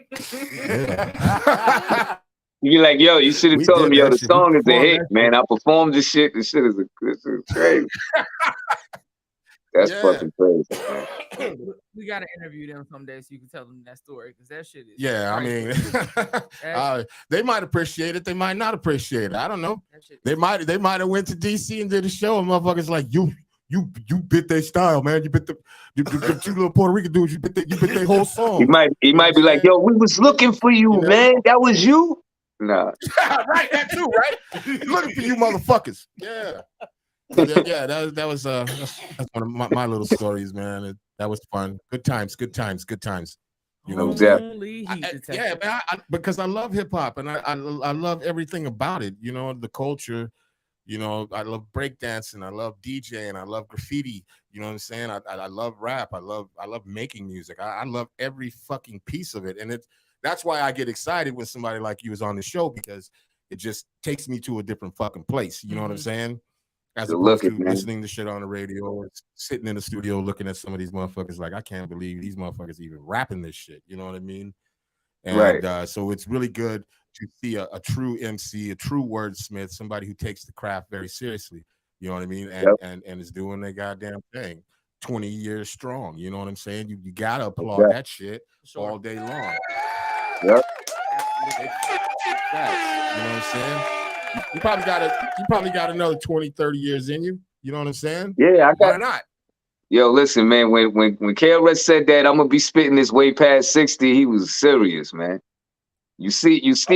You be like, yo, you should have told him, yo, the song is a hit, man. I performed this shit. This shit is crazy. That's fucking crazy. We gotta interview them someday so you can tell them that story, because that shit is. Yeah, I mean, they might appreciate it. They might not appreciate it. I don't know. They might have went to DC and did a show, and motherfuckers like you bit their style, man. You bit the two little Puerto Rican dudes. You bit their whole song. He might be like, yo, we was looking for you, man. That was you. Nah. Right, that too, right? Looking for you, motherfuckers. Yeah. Yeah, that was that's one of my little stories, man. That was fun. Good times. You know, exactly. Yeah, man. Because I love hip hop and I love everything about it. You know, the culture. You know, I love breakdancing. I love DJing. I love graffiti. You know what I'm saying? I love rap. I love making music. I love every fucking piece of it, and that's why I get excited when somebody like you is on the show, because it just takes me to a different fucking place. You know what I'm saying? As opposed to listening to shit on the radio or sitting in the studio looking at some of these motherfuckers like, I can't believe these motherfuckers even rapping this shit. You know what I mean? And so it's really good to see a true MC, a true wordsmith, somebody who takes the craft very seriously. You know what I mean? And is doing their goddamn thing. 20 years strong. You know what I'm saying? You gotta applaud that shit all day long. Yep. You know what I'm saying? You probably got another 20, 30 years in you. You know what I'm saying? Yeah, Why not? Yo, listen, man. When KRS said that I'm gonna be spitting this way past 60, he was serious, man. You see, he just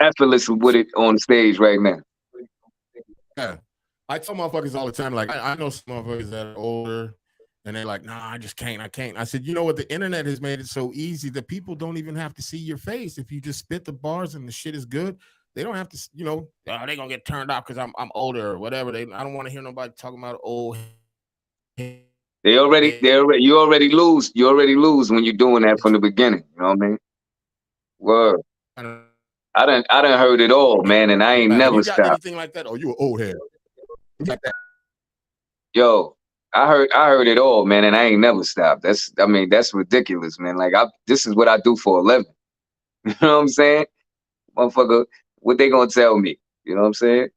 effortless with it on stage right now. Yeah, I tell motherfuckers all the time, like I know some motherfuckers that are older, and they're like, nah, I just can't. I can't. I said, you know what? The internet has made it so easy that people don't even have to see your face. If you just spit the bars and the shit is good, they don't have to, you know, they're gonna get turned off because I'm older or whatever. I don't want to hear nobody talking about old. You already lose. You already lose when you're doing that from the beginning. You know what I mean? Word. I done heard it all, man, and I ain't never stopped. Anything like that? Oh, you an old head. Like that. Yo, I heard it all, man, and I ain't never stopped. That's ridiculous, man. Like this is what I do for a living. You know what I'm saying? Motherfucker, what they gonna tell me? You know what I'm saying?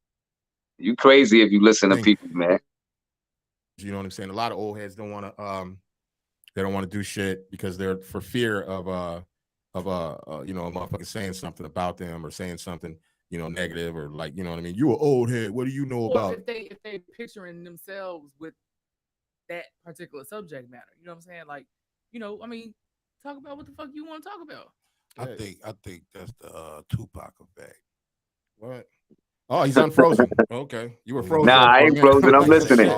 You crazy if you listen to people, man. You know what I'm saying? A lot of old heads don't want to do shit because they're for fear of you know, a motherfucker saying something about them or saying something, you know, negative or like, you know what I mean? You an old head. What do you know about? If they picturing themselves with that particular subject matter, you know what I'm saying? Like, you know, I mean, talk about what the fuck you want to talk about. I think that's the Tupac effect. What? Oh, he's unfrozen. Okay, you were frozen. Nah, I ain't frozen. I'm listening.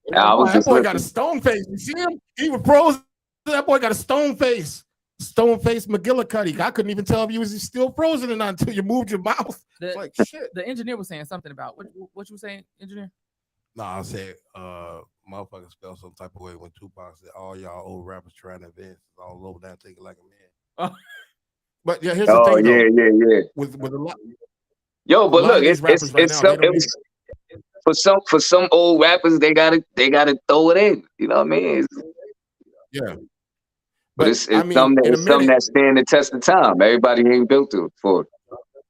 That boy got a stone face. You see him? He was frozen. That boy got a stone face. Stone face McGillicuddy. I couldn't even tell if you was still frozen or not until you moved your mouth. Like shit. The engineer was saying something about what you were saying, engineer? No, I said motherfuckers felt some type of way when Tupac said all y'all old rappers trying to advance all over there thinking like a man. But yeah, here's the thing. Yeah. With a lot. Yo, but look, it's for some old rappers, they gotta throw it in. You know what I mean? Yeah. But it's some that stand the test of time. Everybody ain't built for it.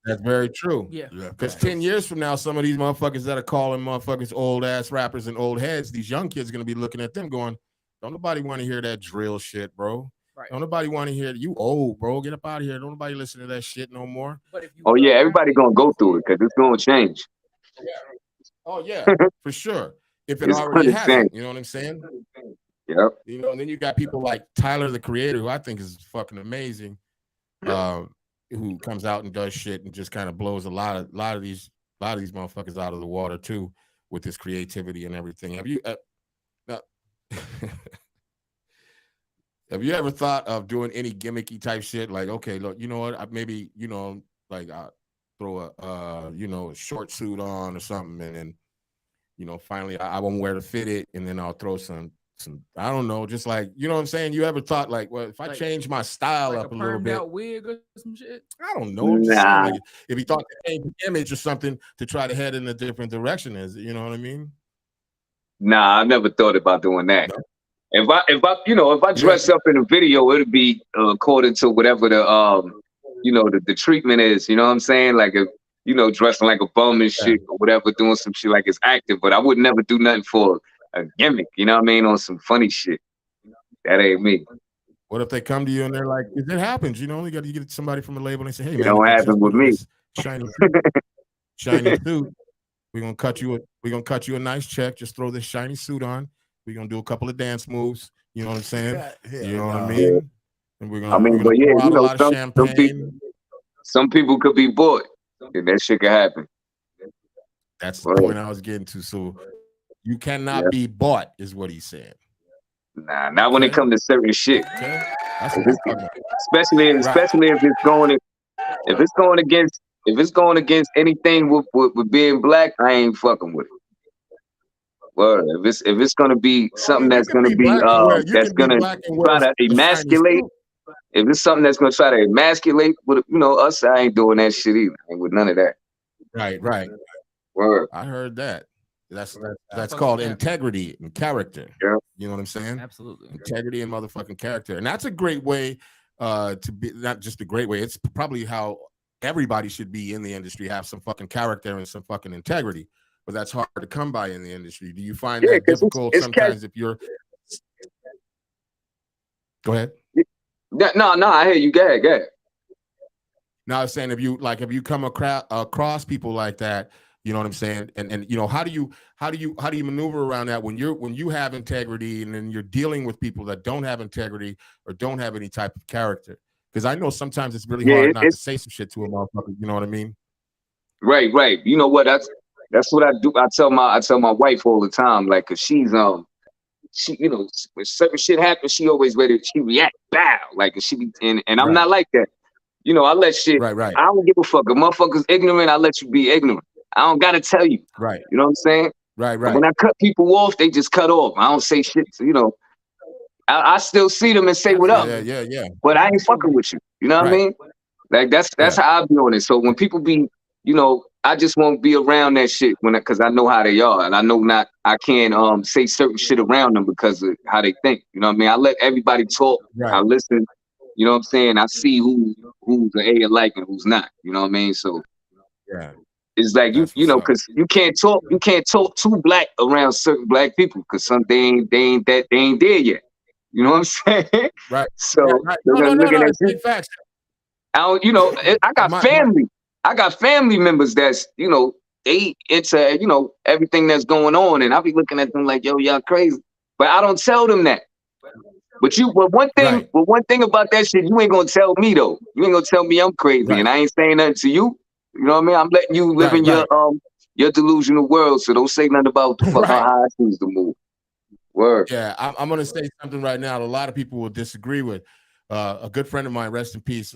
That's very true. Yeah. Because 10 years from now, some of these motherfuckers that are calling motherfuckers old ass rappers and old heads, these young kids are gonna be looking at them going, don't nobody want to hear that drill shit, bro. Right. Don't nobody want to hear you old, bro. Get up out of here. Don't nobody listen to that shit no more. But if you Oh yeah, everybody gonna go through it because it's gonna change. Oh yeah, for sure. If it It's already gonna hasn't, change. you know what I'm saying? Yep. You know, and then you got people like Tyler the Creator, who I think is fucking amazing, who comes out and does shit and just kind of blows a lot of these motherfuckers out of the water too with his creativity and everything. Have you have you ever thought of doing any gimmicky type shit? Like, okay, look, you know what? Maybe, you know, like I throw a you know, a short suit on or something, and then, you know, finally I won't wear to fit it, and then I'll throw some I don't know, just like, you know what I'm saying? You ever thought like, well, if I change my style like up a little bit, wig or some shit? I don't know. I'm just saying, Nah, like, if he thought to change the image or something to try to head in a different direction, is it, you know what I mean? nah, I never thought about doing that. No. If I dress up in a video, it'll be according to whatever the the treatment is. You know what I'm saying? Like if dressing like a bum and shit or whatever, doing some shit like it's active. But I would never do nothing for a gimmick. You know what I mean? On some funny shit. That ain't me. What if they come to you and they're like, it happens, you know, you got to get somebody from a label and say, hey, It man, don't we just happen put with on me. this shiny suit. We're gonna cut you a nice check. Just throw this shiny suit on. We're gonna do a couple of dance moves. You know what I'm saying? You know what I mean? And we're gonna but yeah, pour out a lot of champagne. Some people could be bored, and that shit could happen. That's the point I was getting to. So you cannot be bought, is what he's saying. Nah, not when it comes to certain shit. Okay. That's what I'm talking about. Especially if it's going against anything with being black, I ain't fucking with it. Well, if it's gonna be something that's gonna be that's gonna try to emasculate, if it's something that's gonna try to emasculate with us, I ain't doing that shit either. I ain't with none of that. Right. Word. I heard that. That's called integrity and character. Yeah. You know what I'm saying? Absolutely. Integrity and motherfucking character. And that's a great way to be, not just a great way, it's probably how everybody should be in the industry, have some fucking character and some fucking integrity. But that's hard to come by in the industry. Do you find that difficult sometimes if you're Go ahead. No, I hear you. Go ahead. Now I was saying if you come across people like that, you know what I'm saying? And you know, how do you maneuver around that when you have integrity and then you're dealing with people that don't have integrity or don't have any type of character? Because I know sometimes it's really hard not to say some shit to a motherfucker, you know what I mean? Right. You know what? That's what I do. I tell my wife all the time, like, cause she's she, when certain shit happens, she always she react bow, like, she be and I'm not like that. I let shit. Right. I don't give a fuck. If motherfuckers ignorant, I let you be ignorant. I don't gotta tell you. Right. You know what I'm saying? Right. When I cut people off, they just cut off. I don't say shit. I still see them and say what up. Yeah. But I ain't fucking with you. You know what I mean? Like that's how I be on it. So when people be, I just won't be around that shit because I know how they are, and I know I can't say certain shit around them because of how they think. You know what I mean? I let everybody talk. Right. I listen. You know what I'm saying? I see who's an A alike and who's not. You know what I mean? So yeah, it's like because you can't talk too black around certain black people because they ain't there yet. You know what I'm saying? Right. So right. No, facts. I got family. I got family members that's, they into, everything that's going on. And I'll be looking at them like, yo, y'all crazy. But I don't tell them that. But one thing about that shit, you ain't gonna tell me though. You ain't gonna tell me I'm crazy, and I ain't saying nothing to you. You know what I mean? I'm letting you live in your delusional world. So don't say nothing about the fuck how I choose to move. Word. Yeah, I'm gonna say something right now that a lot of people will disagree with. A good friend of mine, rest in peace.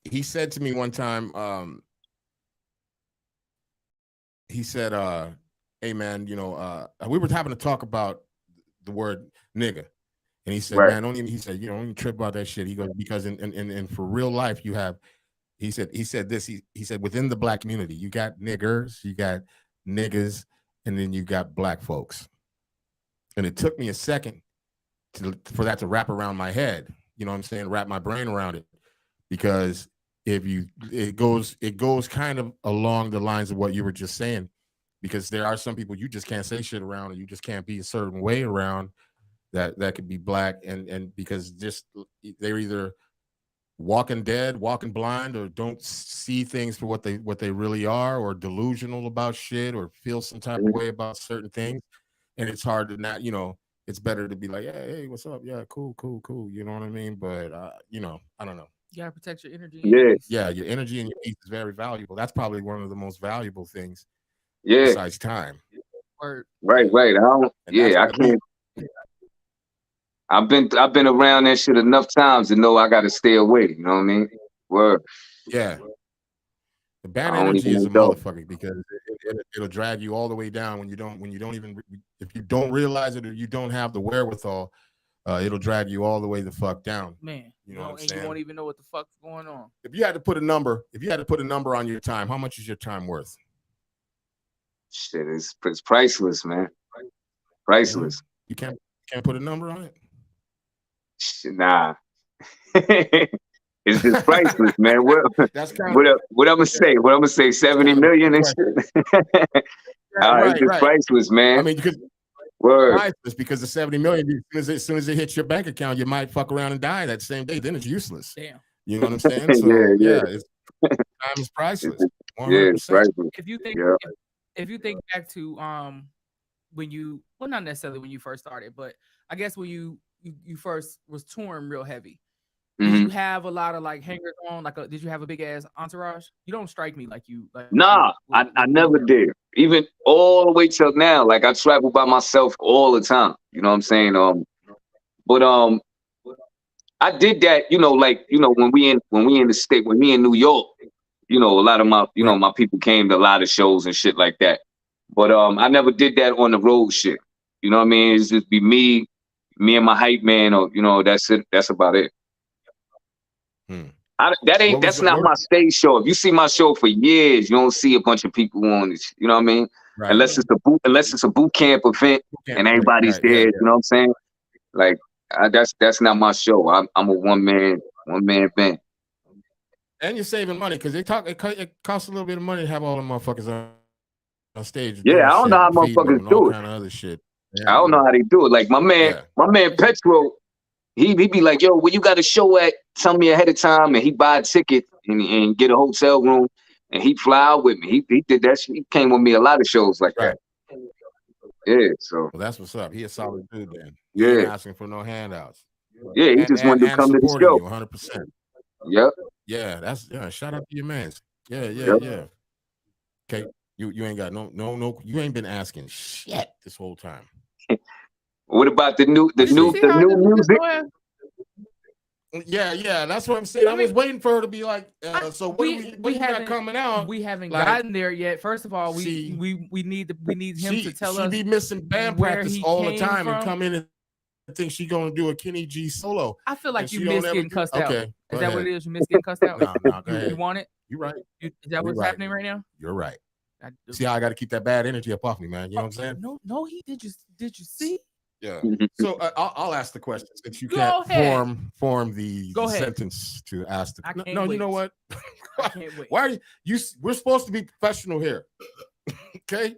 He said to me one time, he said, hey man, we were having to talk about the word nigga. And he said, man, don't even trip about that shit. He goes, because in for real life, you have, he said this, he said, within the black community, you got niggers, you got niggas, and then you got black folks. And it took me a second for that to wrap around my head. You know what I'm saying? Wrap my brain around it. Because it goes kind of along the lines of what you were just saying, because there are some people you just can't say shit around, or you just can't be a certain way around that could be black, and because just they're either walking dead, walking blind, or don't see things for what they really are, or delusional about shit, or feel some type of way about certain things. And it's hard to not, it's better to be like, hey, what's up? Yeah, cool. You know what I mean? But I don't know. You gotta protect your energy. Yeah, your energy and your peace is very valuable. That's probably one of the most valuable things. Yeah. Besides time. Word. Right. I don't. I can't. I've been around that shit enough times to know I got to stay away. You know what I mean? Word. Yeah. The bad energy is a motherfucker, because it'll drag you all the way down when you don't even, if you don't realize it, or you don't have the wherewithal, it'll drag you all the way the fuck down. Man, you know what I'm saying? And you won't even know what the fuck's going on. If you had to put a number on your time, how much is your time worth? Shit, it's priceless, man. Priceless. You can't put a number on it? Nah. It's just priceless, man. What I'm gonna say? What I'm gonna say? 70 million and shit. It's just priceless, man. I mean, priceless, because the 70 million, as soon as it hits your bank account, you might fuck around and die that same day. Then it's useless. Damn. You know what I'm saying? So time is priceless. 100%. Yeah, it's priceless. If you think back to when you, well, not necessarily when you first started, but I guess when you first was touring real heavy, did you have a lot of like hangers on? Did you have a big ass entourage? You don't strike me like you. Nah, I never did. Even all the way till now, like I travel by myself all the time. You know what I'm saying? But I did that. When we in the state, when we in New York, a lot of my my people came to a lot of shows and shit like that. But I never did that on the road shit. You know what I mean? It's just be me and my hype man, or that's it. That's about it. That's not my stage show. If you see my show for years, you don't see a bunch of people on it. You know what I mean? Right. Unless it's a boot camp event and everybody's there. You know what I'm saying? Like that's not my show. I'm a one man band. And you're saving money, because it costs a little bit of money to have all the motherfuckers on stage. Yeah, I don't know how motherfuckers do it. Kind of other shit. I don't know how they do it. Like my man Petro, he be like, yo, where you got a show at? Tell me ahead of time, and he buy a ticket and get a hotel room, and he fly out with me. He did that shit. He came with me a lot of shows like that. Yeah, so that's what's up. He a solid dude, then. He ain't asking for no handouts. Yeah, he just wanted to come to the show. 100%. Yep. Yeah, shout out to your mans. Yeah. Okay, you ain't got no. You ain't been asking shit this whole time. What about the new music? Yeah, that's what I'm saying. I was waiting for her to be like, so what we got coming out? We haven't gotten there yet. First of all, we need him to tell us. She be missing band practice all the time and come in and think she gonna do a Kenny G solo. I feel like you miss getting cussed out. Okay, is that what it is? You miss getting cussed out? No, go ahead. You want it? You're right. Is that what's happening right now? You're right. See how I got to keep that bad energy up off me, man. You know what I'm saying? No, did you see? Yeah. So I'll ask the question, since you can't form the sentence to ask the. No, you know what? I can't wait. Why are you? We're supposed to be professional here. Okay.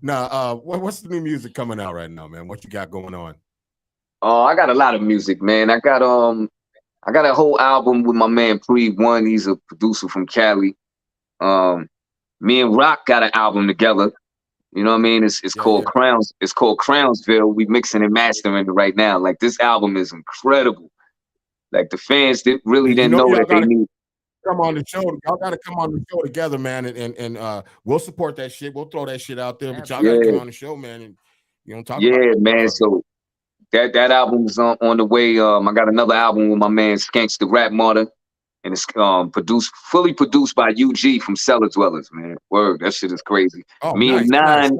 Now, what's the new music coming out right now, man? What you got going on? Oh, I got a lot of music, man. I got a whole album with my man Pre-One. He's a producer from Cali. Me and Rock got an album together. You know what I mean? It's called Crowns. It's called Crownsville. We mixing and mastering it right now. Like, this album is incredible. Like, the fans didn't know that they need. Come on the show. Y'all got to come on the show together, man, and we'll support that shit. We'll throw that shit out there, but y'all got to come on the show, man, and talk. Yeah, about man. So that album's on the way. I got another album with my man Skanks the Rap Martyr. And it's fully produced by UG from Cellar Dwellers, man. Word, that shit is crazy. Oh, me and Nine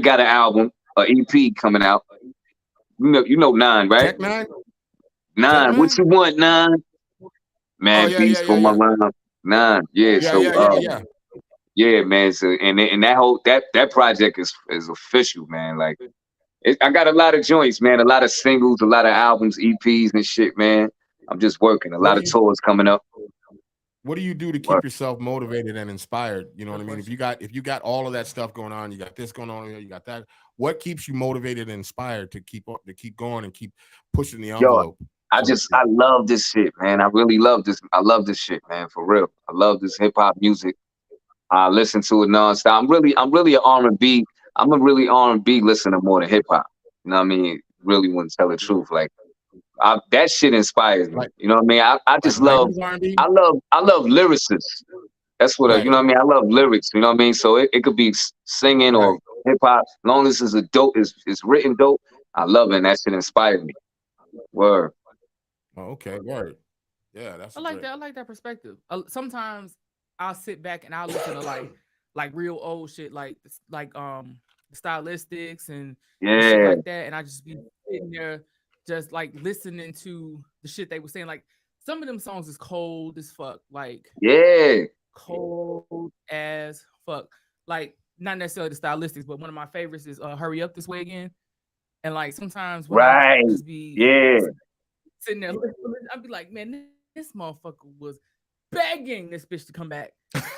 got an album, an EP coming out. You know Nine, right? Tech Nine? Nine, what you want, Nine? Man, peace for my line. Nine, yeah, man. So and that whole that project is official, man. Like, I got a lot of joints, man. A lot of singles, a lot of albums, EPs and shit, man. I'm just working. A What lot do of you tours coming up. What do you do to keep yourself motivated and inspired? You know what I mean? If you got all of that stuff going on, you got this going on here, you got that. What keeps you motivated and inspired to keep going and keep pushing the envelope? I love this shit, man. I really love this. I love this shit, man, for real. I love this hip hop music. I listen to it nonstop. I'm really an R&B. I'm a really R&B listener more than hip hop. You know what I mean? Really want to tell the truth. Like that shit inspires me. You know what I mean? I just love I love lyricists. That's what you know what I mean? I love lyrics, you know what I mean? So it could be singing or hip hop. As long as it's it's written dope, I love it, and that shit inspired me. Word. Oh, okay, word. Yeah, that's I like that. I like that perspective. Sometimes I'll sit back and I'll listen to like real old shit, like stylistics and shit like that, and I just be sitting there just like listening to the shit they were saying. Like some of them songs is cold as fuck, like cold as fuck. Like not necessarily the stylistics, but one of my favorites is "Hurry Up This Way Again." And like sometimes when I just be sitting there, I'd be like, man, this motherfucker was begging this bitch to come back. Just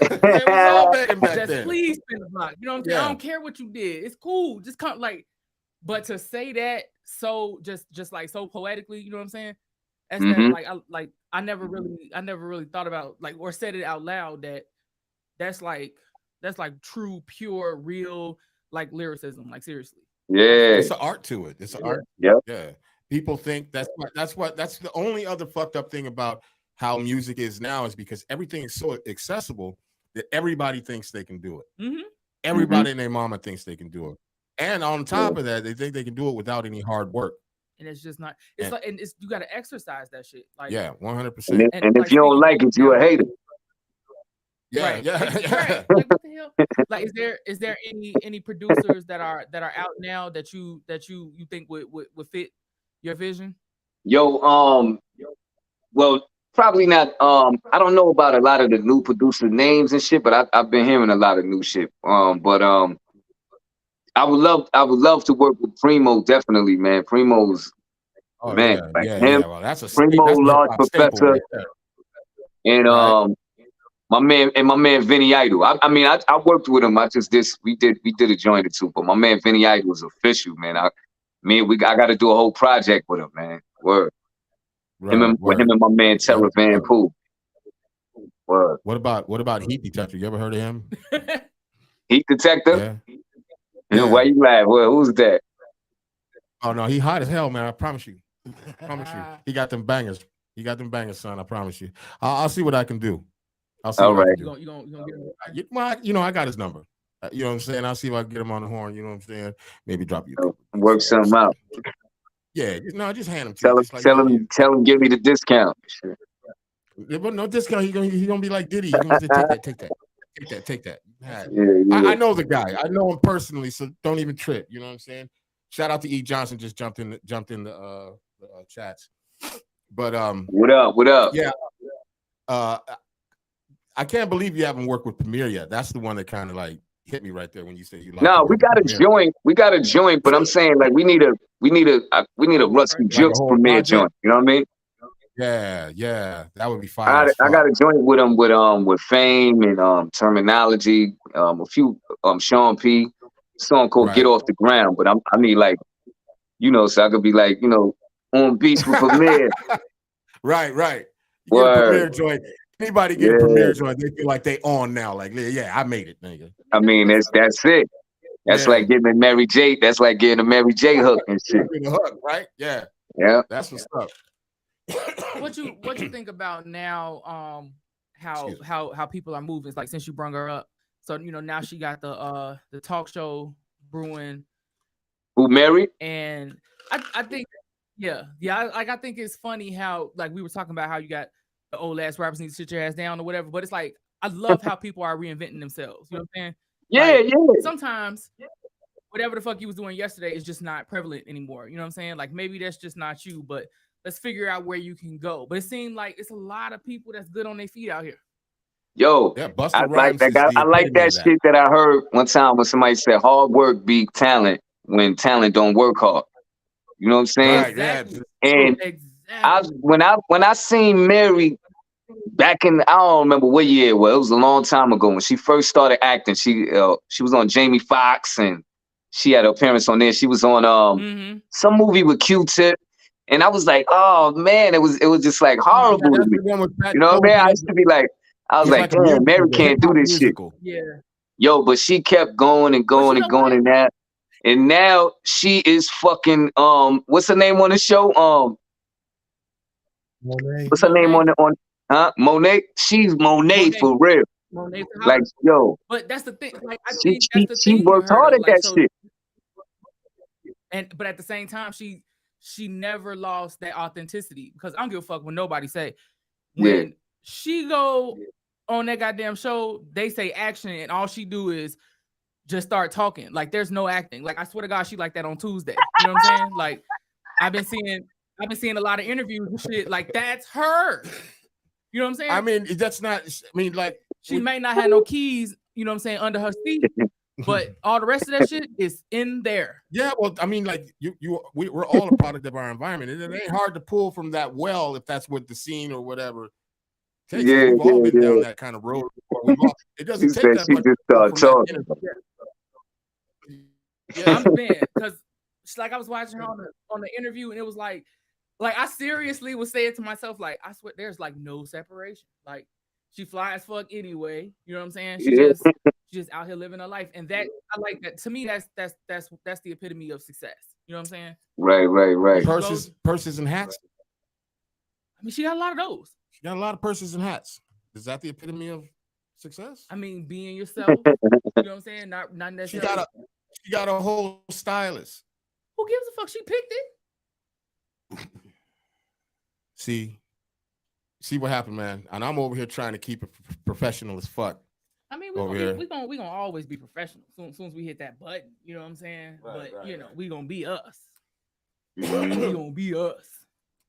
please spin the block. You know what I'm saying? I don't care what you did. It's cool. Just come like, but to say that so just like so poetically, you know what I'm saying? That's that I never really thought about like or said it out loud that's like true, pure, real like lyricism. Like seriously. Yeah. It's an art to it. It's an art. Yeah. Yeah. People think that's the only other fucked up thing about how music is now is because everything is so accessible that everybody thinks they can do it. Everybody and their mama thinks they can do it. And on top of that, they think they can do it without any hard work. And it's just not, it's like, and it's, you got to exercise that shit. Like, 100%. And if you don't like it, you a hater. Yeah. Like, what the hell? Like, is there any producers that are out now that you think would fit your vision? Well, probably not. I don't know about a lot of the new producer names and shit, but I've been hearing a lot of new shit. I would love to work with Primo, definitely, man. Primo's him. Well, that's Primo, Large Professor, right and my man Vinny Idol. I mean, I worked with him. We did a joint or two, but my man Vinny Idol was official, man. I got to do a whole project with him, man. Word. Him and my man Taylor Van Poole. Word. What about Heat Detector? You ever heard of him? Heat Detector? Yeah. Why you laugh? Well, who's that? Oh no, he hot as hell, man. I promise you. He got them bangers. Son. I promise you. I'll see what I can do. I'll see what I can do. You gonna get him? Well, I got his number. You know what I'm saying? I'll see if I can get him on the horn. You know what I'm saying? Maybe drop you. Work something out. Yeah, no, just hand him. Tell him, give me the discount. But no discount. He gonna be like Diddy. He's gonna say, take that. Yeah. I know the guy. I know him personally, so don't even trip. You know what I'm saying? Shout out to E. Johnson. Just jumped in the chats. But what up? Yeah. I can't believe you haven't worked with Premier yet. That's the one that kind of like hit me right there when you said you like. No, we got a joint. But I'm saying like we need a RUSTE-JUXX Premier joint. You know what I mean? Yeah, that would be fine. I got a joint with Fame and Terminology, a few Sean P. Song called "Get Off the Ground," but I need like, so I could be like, on beats with Premier. Right. Get a Premier joint. Anybody get a Premier joint, they feel like they on now. Like, yeah, I made it, nigga. I mean, that's it. That's like getting a Mary J. That's like getting a Mary J. hook and shit. The hook, right? Yeah. That's what's up. What you think about now? How people are moving? It's like since you brung her up, so now she got the talk show brewing. Who, Mary? And I think I think it's funny how like we were talking about how you got the old ass rappers need to sit your ass down or whatever, but it's like I love how people are reinventing themselves. You know what I'm saying? Yeah. Sometimes whatever the fuck you was doing yesterday is just not prevalent anymore. You know what I'm saying? Like maybe that's just not you, but let's figure out where you can go. But it seemed like it's a lot of people that's good on their feet out here. Yo, I like that shit that I heard one time when somebody said hard work beat talent when talent don't work hard. You know what I'm saying? Exactly. And when I seen Mary back in, I don't remember what year it was. It was a long time ago when she first started acting. She was on Jamie Foxx and she had an appearance on there. She was on some movie with Q-Tip. And I was like, oh man, it was just like horrible to me. You know what I mean? I used to be like, I was like, damn, Mary can't do this shit. Yeah. Yo, but she kept going and going and going and that. And now she is fucking what's her name on the show? Monet. What's her name on Monet? She's Monet for real. Monet like, yo. But that's the thing. Like, I think that's the she thing worked hard at like, that shit. But at the same time, she never lost that authenticity, because I don't give a fuck what nobody say. When she go on that goddamn show, they say action, and all she do is just start talking. Like, there's no acting. Like, I swear to God, she like that on Tuesday. You know what I'm saying? Like, I've been seeing a lot of interviews and shit. Like, that's her. You know what I'm saying? I mean, that's not. I mean, like, she may not have no keys. You know what I'm saying, under her seat. But all the rest of that shit is in there. Yeah, well, I mean, like we're all a product of our environment, and it ain't hard to pull from that well if that's what the scene or whatever takes. Yeah, we've all been down that kind of road. It doesn't take that much. Yeah, I'm mad because like I was watching her on the interview, and it was like I seriously was saying to myself, like, I swear there's like no separation. Like, she fly as fuck anyway. You know what I'm saying? She's just out here living her life, and that I like that. To me, that's the epitome of success. You know what I'm saying? Right. Purses and hats. I mean, she got a lot of those. She got a lot of purses and hats. Is that the epitome of success? I mean, being yourself. You know what I'm saying? Not necessarily. She got a whole stylist. Who gives a fuck? She picked it. See what happened, man. And I'm over here trying to keep it professional as fuck. I mean, we gonna always be professional. Soon as we hit that button, you know what I'm saying? Right, but you know, we gonna be us. We gonna be us.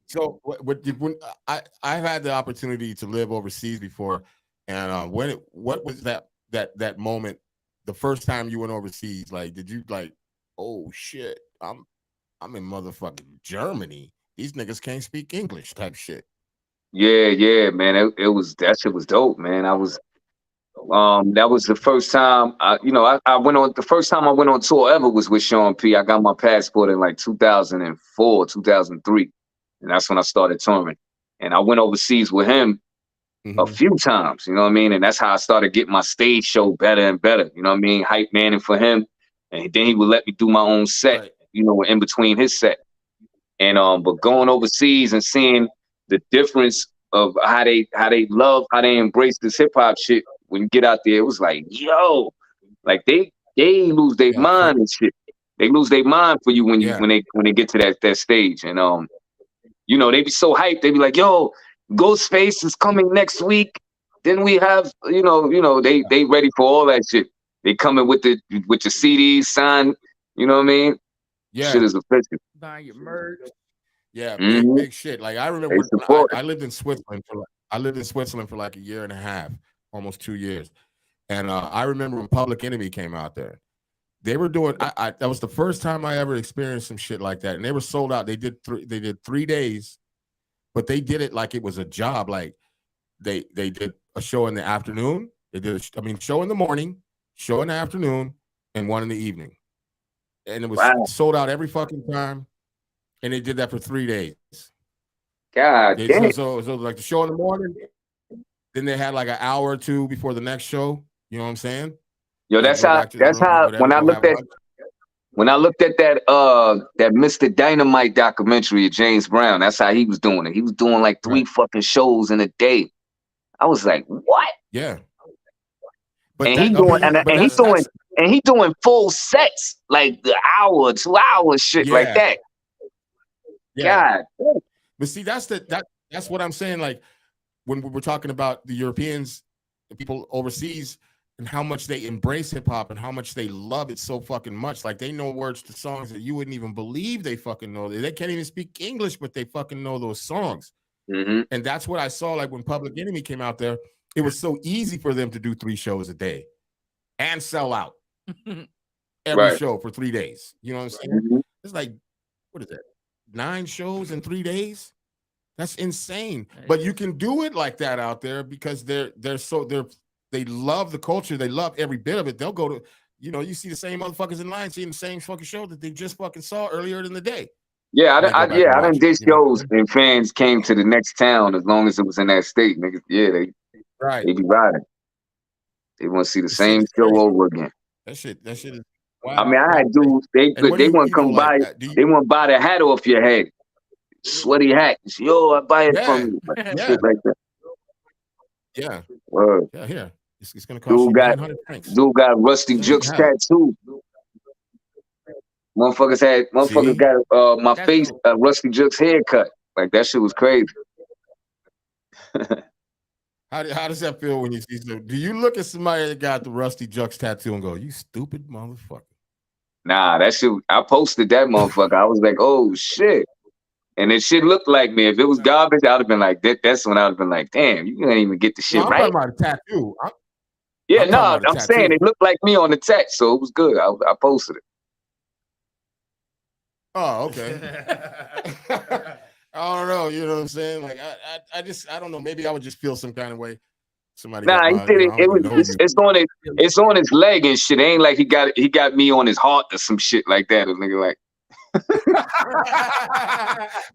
So when I've had the opportunity to live overseas before, and what was that moment? The first time you went overseas, like, did you like, oh shit, I'm in motherfucking Germany. These niggas can't speak English type shit. Yeah, man. That shit was dope, man. That was the first time I went on. The first time I went on tour ever was with Sean P. I got my passport in like 2004, 2003, and that's when I started touring. And I went overseas with him a few times, you know what I mean? And that's how I started getting my stage show better and better. You know what I mean? Hype manning for him, and then he would let me do my own set, right, you know, in between his set. And but going overseas and seeing the difference of how they embrace this hip hop shit. When you get out there, it was like, yo, like they lose their mind and shit. They lose their mind for you when they get to that stage. And you know, they be so hyped. They be like, yo, Ghostface is coming next week. Then we have, you know, they ready for all that shit. They coming with your CDs signed. You know what I mean? Yeah, shit is official. Buying your merch. Yeah, big shit. Like, I remember I lived in Switzerland for like a year and a half, almost 2 years. And I remember when Public Enemy came out there, they were doing, that was the first time I ever experienced some shit like that. And they were sold out. They did 3 days, but they did it like it was a job. Like, they did a show in the afternoon. They did show in the morning, show in the afternoon, and one in the evening. And it was sold out every fucking time. And they did that for 3 days. God damn. So like the show in the morning, then they had like an hour or two before the next show. You know what I'm saying? Yo, that's how when I looked at that Mr. Dynamite documentary of James Brown, that's how he was doing it. He was doing like 3 fucking shows in a day. I was like, what? Yeah. But he doing full sets, like the hour, 2 hours shit like that. Yeah. God. But see, that's what I'm saying. Like, when we're talking about the Europeans, the people overseas, and how much they embrace hip hop and how much they love it so fucking much. Like, they know words to songs that you wouldn't even believe they fucking know. They can't even speak English, but they fucking know those songs. And that's what I saw. Like, when Public Enemy came out there, it was so easy for them to do 3 shows a day and sell out every show for 3 days. You know what I'm saying? It's like, what is that? 9 shows in 3 days? That's insane. That But you is. can do it like that out there because they love the culture. They love every bit of it. They'll go to, you see the same motherfuckers in line seeing the same fucking show that they just fucking saw earlier in the day. Yeah, And they go back and I watch done it, did you know? shows and fans came to the next town as long as it was in that state. Niggas, yeah, Right. they be riding. They want to see the The shit same is show crazy. over again. That shit is I wild. mean, I had dudes, And what do they you, want to come like, buy, do you, they want to buy the hat off your head. Sweaty hat. Yo, I buy it yeah, from you. Like, yeah, shit like that. yeah, Word. yeah, here. It's going to cost you Dude got 900 francs. RUSTE-JUXX Have it. tattoo. Motherfuckers See? got my That's face dope. RUSTE-JUXX haircut. Like that shit was crazy. How does that feel when you see do you look at somebody that got the RUSTE-JUXX tattoo and go, you stupid motherfucker? Nah, that shit. I posted that motherfucker. I was like, oh shit. And it shit looked like me. If it was garbage, I'd have been like, that's when I'd have been like, damn, you can't even get the shit No, I'm right. talking about a tattoo. Yeah, I'm talking no, about a I'm saying tattoo. it looked like me on the text, so it was good. I posted it. Oh, okay. I don't know. You know what I'm saying? Like, I don't know. Maybe I would just feel some kind of way. Somebody Nah, got he my, did it. I don't even know you. It's on his leg and shit. It ain't like he got me on his heart or some shit like that. A nigga like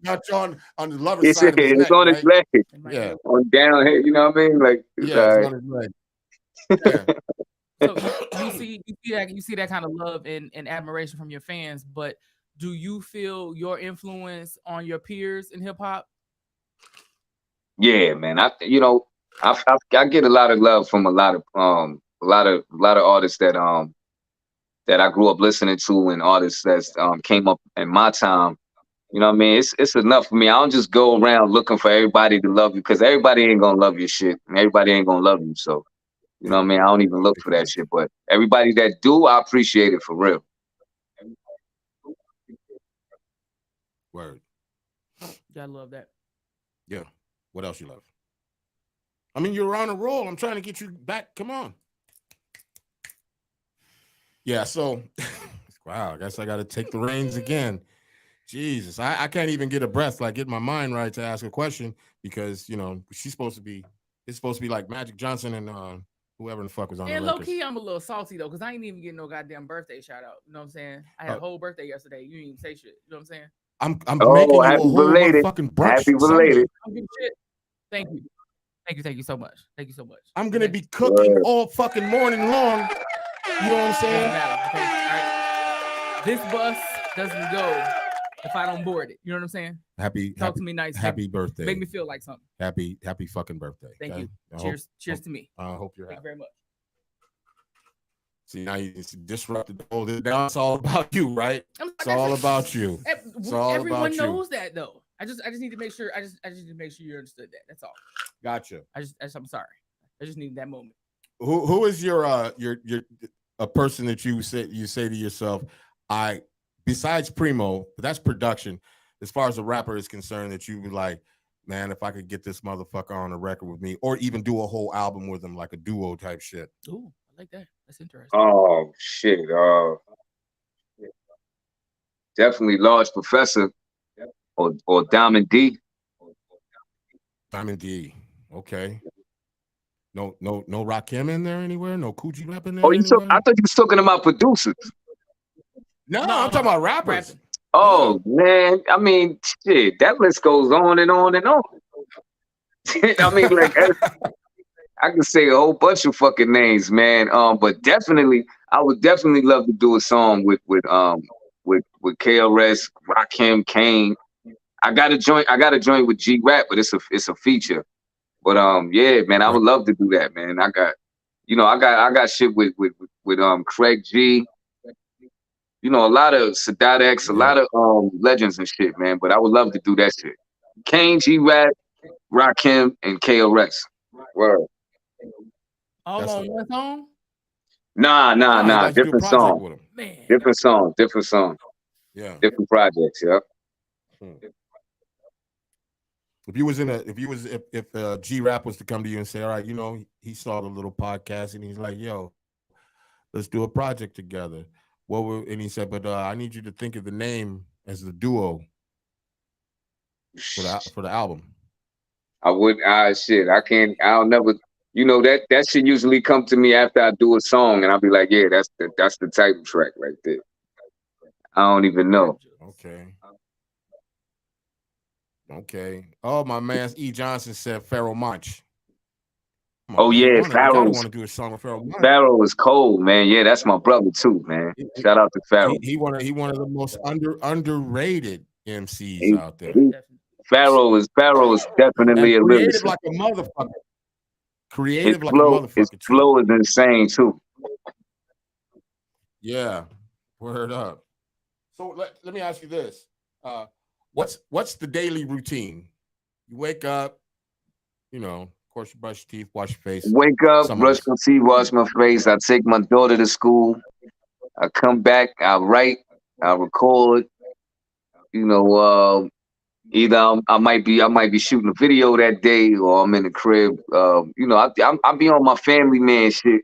Not on the lover's side of his it's neck, on his right? leg. Yeah, On down here, you know what I mean? Like it's yeah, it's all right. on his leg. Yeah. So you see that kind of love and admiration from your fans, but do you feel your influence on your peers in hip hop? Yeah, man. I get a lot of love from a lot of artists that I grew up listening to and artists that came up in my time. You know what I mean? It's enough for me. I don't just go around looking for everybody to love you because everybody ain't gonna love your shit and everybody ain't gonna love you. So you know what I mean? I don't even look for that shit. But everybody that do, I appreciate it for real. Word. I love that. Yeah. What else you love? I mean, you're on a roll. I'm trying to get you back. Come on. Yeah. So, wow. I guess I got to take the reins again. Jesus, I can't even get a breath, like get my mind right to ask a question because she's supposed to be. It's supposed to be like Magic Johnson and whoever the fuck was on the And record. low key, I'm a little salty though, because I ain't even getting no goddamn birthday shout out. You know what I'm saying? I had a whole birthday yesterday. You didn't even say shit. You know what I'm saying? I'm Oh, making you a happy whole belated. motherfucking brunch Happy Sunday. belated. I'm getting shit. Thank you. Thank you so much. Thank you so much. I'm gonna be cooking all fucking morning long. You know what I'm saying? Doesn't matter. Okay. All right. This bus doesn't go if I don't board it. You know what I'm saying? Talk to me nice. Happy birthday. Make me feel like something. Happy fucking birthday. Thank okay? you. Cheers. Cheers to me. I hope you're Thank happy. you very much. See, now you disrupted the whole. Now it's all about you, right? It's all about you. It's all Everyone about you. knows that though. I just need to make sure. I just need to make sure you understood that. That's all. Gotcha. I'm sorry. I just need that moment. Who is your a person that you say to yourself, besides Primo, but that's production. As far as a rapper is concerned, that you be like, man, if I could get this motherfucker on a record with me, or even do a whole album with him, like a duo type shit. Ooh, I like that. That's interesting. Oh shit. Definitely Large Professor or Diamond D. Diamond D. Okay. No Rakim in there anywhere? No Coogee Rap in there? Oh, I thought you was talking about producers. No, I'm talking about rappers. Oh man, I mean, shit, that list goes on and on and on. I mean, like, I can say a whole bunch of fucking names, man. But definitely, I would definitely love to do a song with KRS, Rakim, Kane. I got a joint with G Rap, but it's a feature. But yeah, man, I would love to do that, man. I got shit with Craig G. A lot of Sadat X, a lot of legends and shit, man. But I would love to do that shit. Kane, G Rap, Rakim, and KRS. Word. All on one song? Nah. Different song. Man. Different song. Yeah. Different projects. Yeah. If G Rap was to come to you and say, all right, he saw the little podcast and he's like, yo, let's do a project together. And he said, but I need you to think of the name as the duo. for the album? I would. Shit. I can't. I'll never. You know that should usually come to me after I do a song, and I'll be like, yeah, that's the title track right there. I don't even know. Okay. Okay. Oh, my man E. Johnson said Pharoah Monch. Oh yeah, You gotta Pharaoh's. want to do a song with Pharoah Monch. Pharaoh is cold, man. Yeah, that's my brother too, man. Shout out to Pharaoh. He one of the most underrated MCs He- out there. Pharaoh is definitely And a creative lyricist. like a motherfucker. His Creative like a flow, motherfucker his too. flow is insane too. Yeah, word up. So let me ask you this: what's the daily routine? You wake up, of course, you brush your teeth, wash your face. Wake up, brush my teeth, wash my face. I take my daughter to school. I come back. I write. I record. Either I might be shooting a video that day, or I'm in the crib. I be on my family man shit.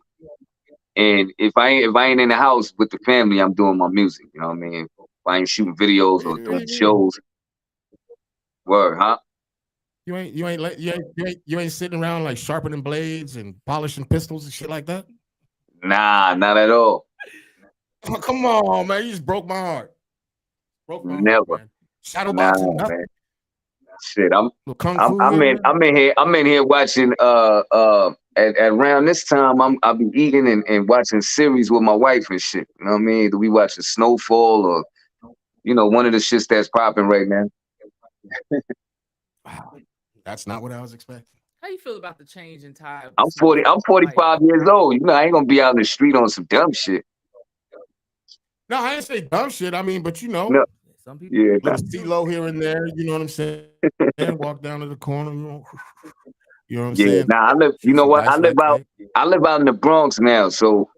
And if I ain't in the house with the family, I'm doing my music. You know what I mean? If I ain't shooting videos or doing shows. Word, huh? You ain't sitting around like sharpening blades and polishing pistols and shit like that? Nah, not at all. Oh, come on, man. You just broke my heart. Never. Heart, man. Shadowboxing, nothing. Man. Shit, I'm I'm in here watching at around this time I'll be eating and watching series with my wife and shit. You know what I mean? Do we watching Snowfall or one of the shits that's popping right now? That's not what I was expecting. How you feel about the change in time? I'm 45 years old. I ain't gonna be out in the street on some dumb shit. No, I ain't say dumb shit. I mean, but no. Some people little CeeLo here and there, you know what I'm saying? And walk down to the corner, you know what I'm saying? Nah, I live. You know what? I live out in the Bronx now, so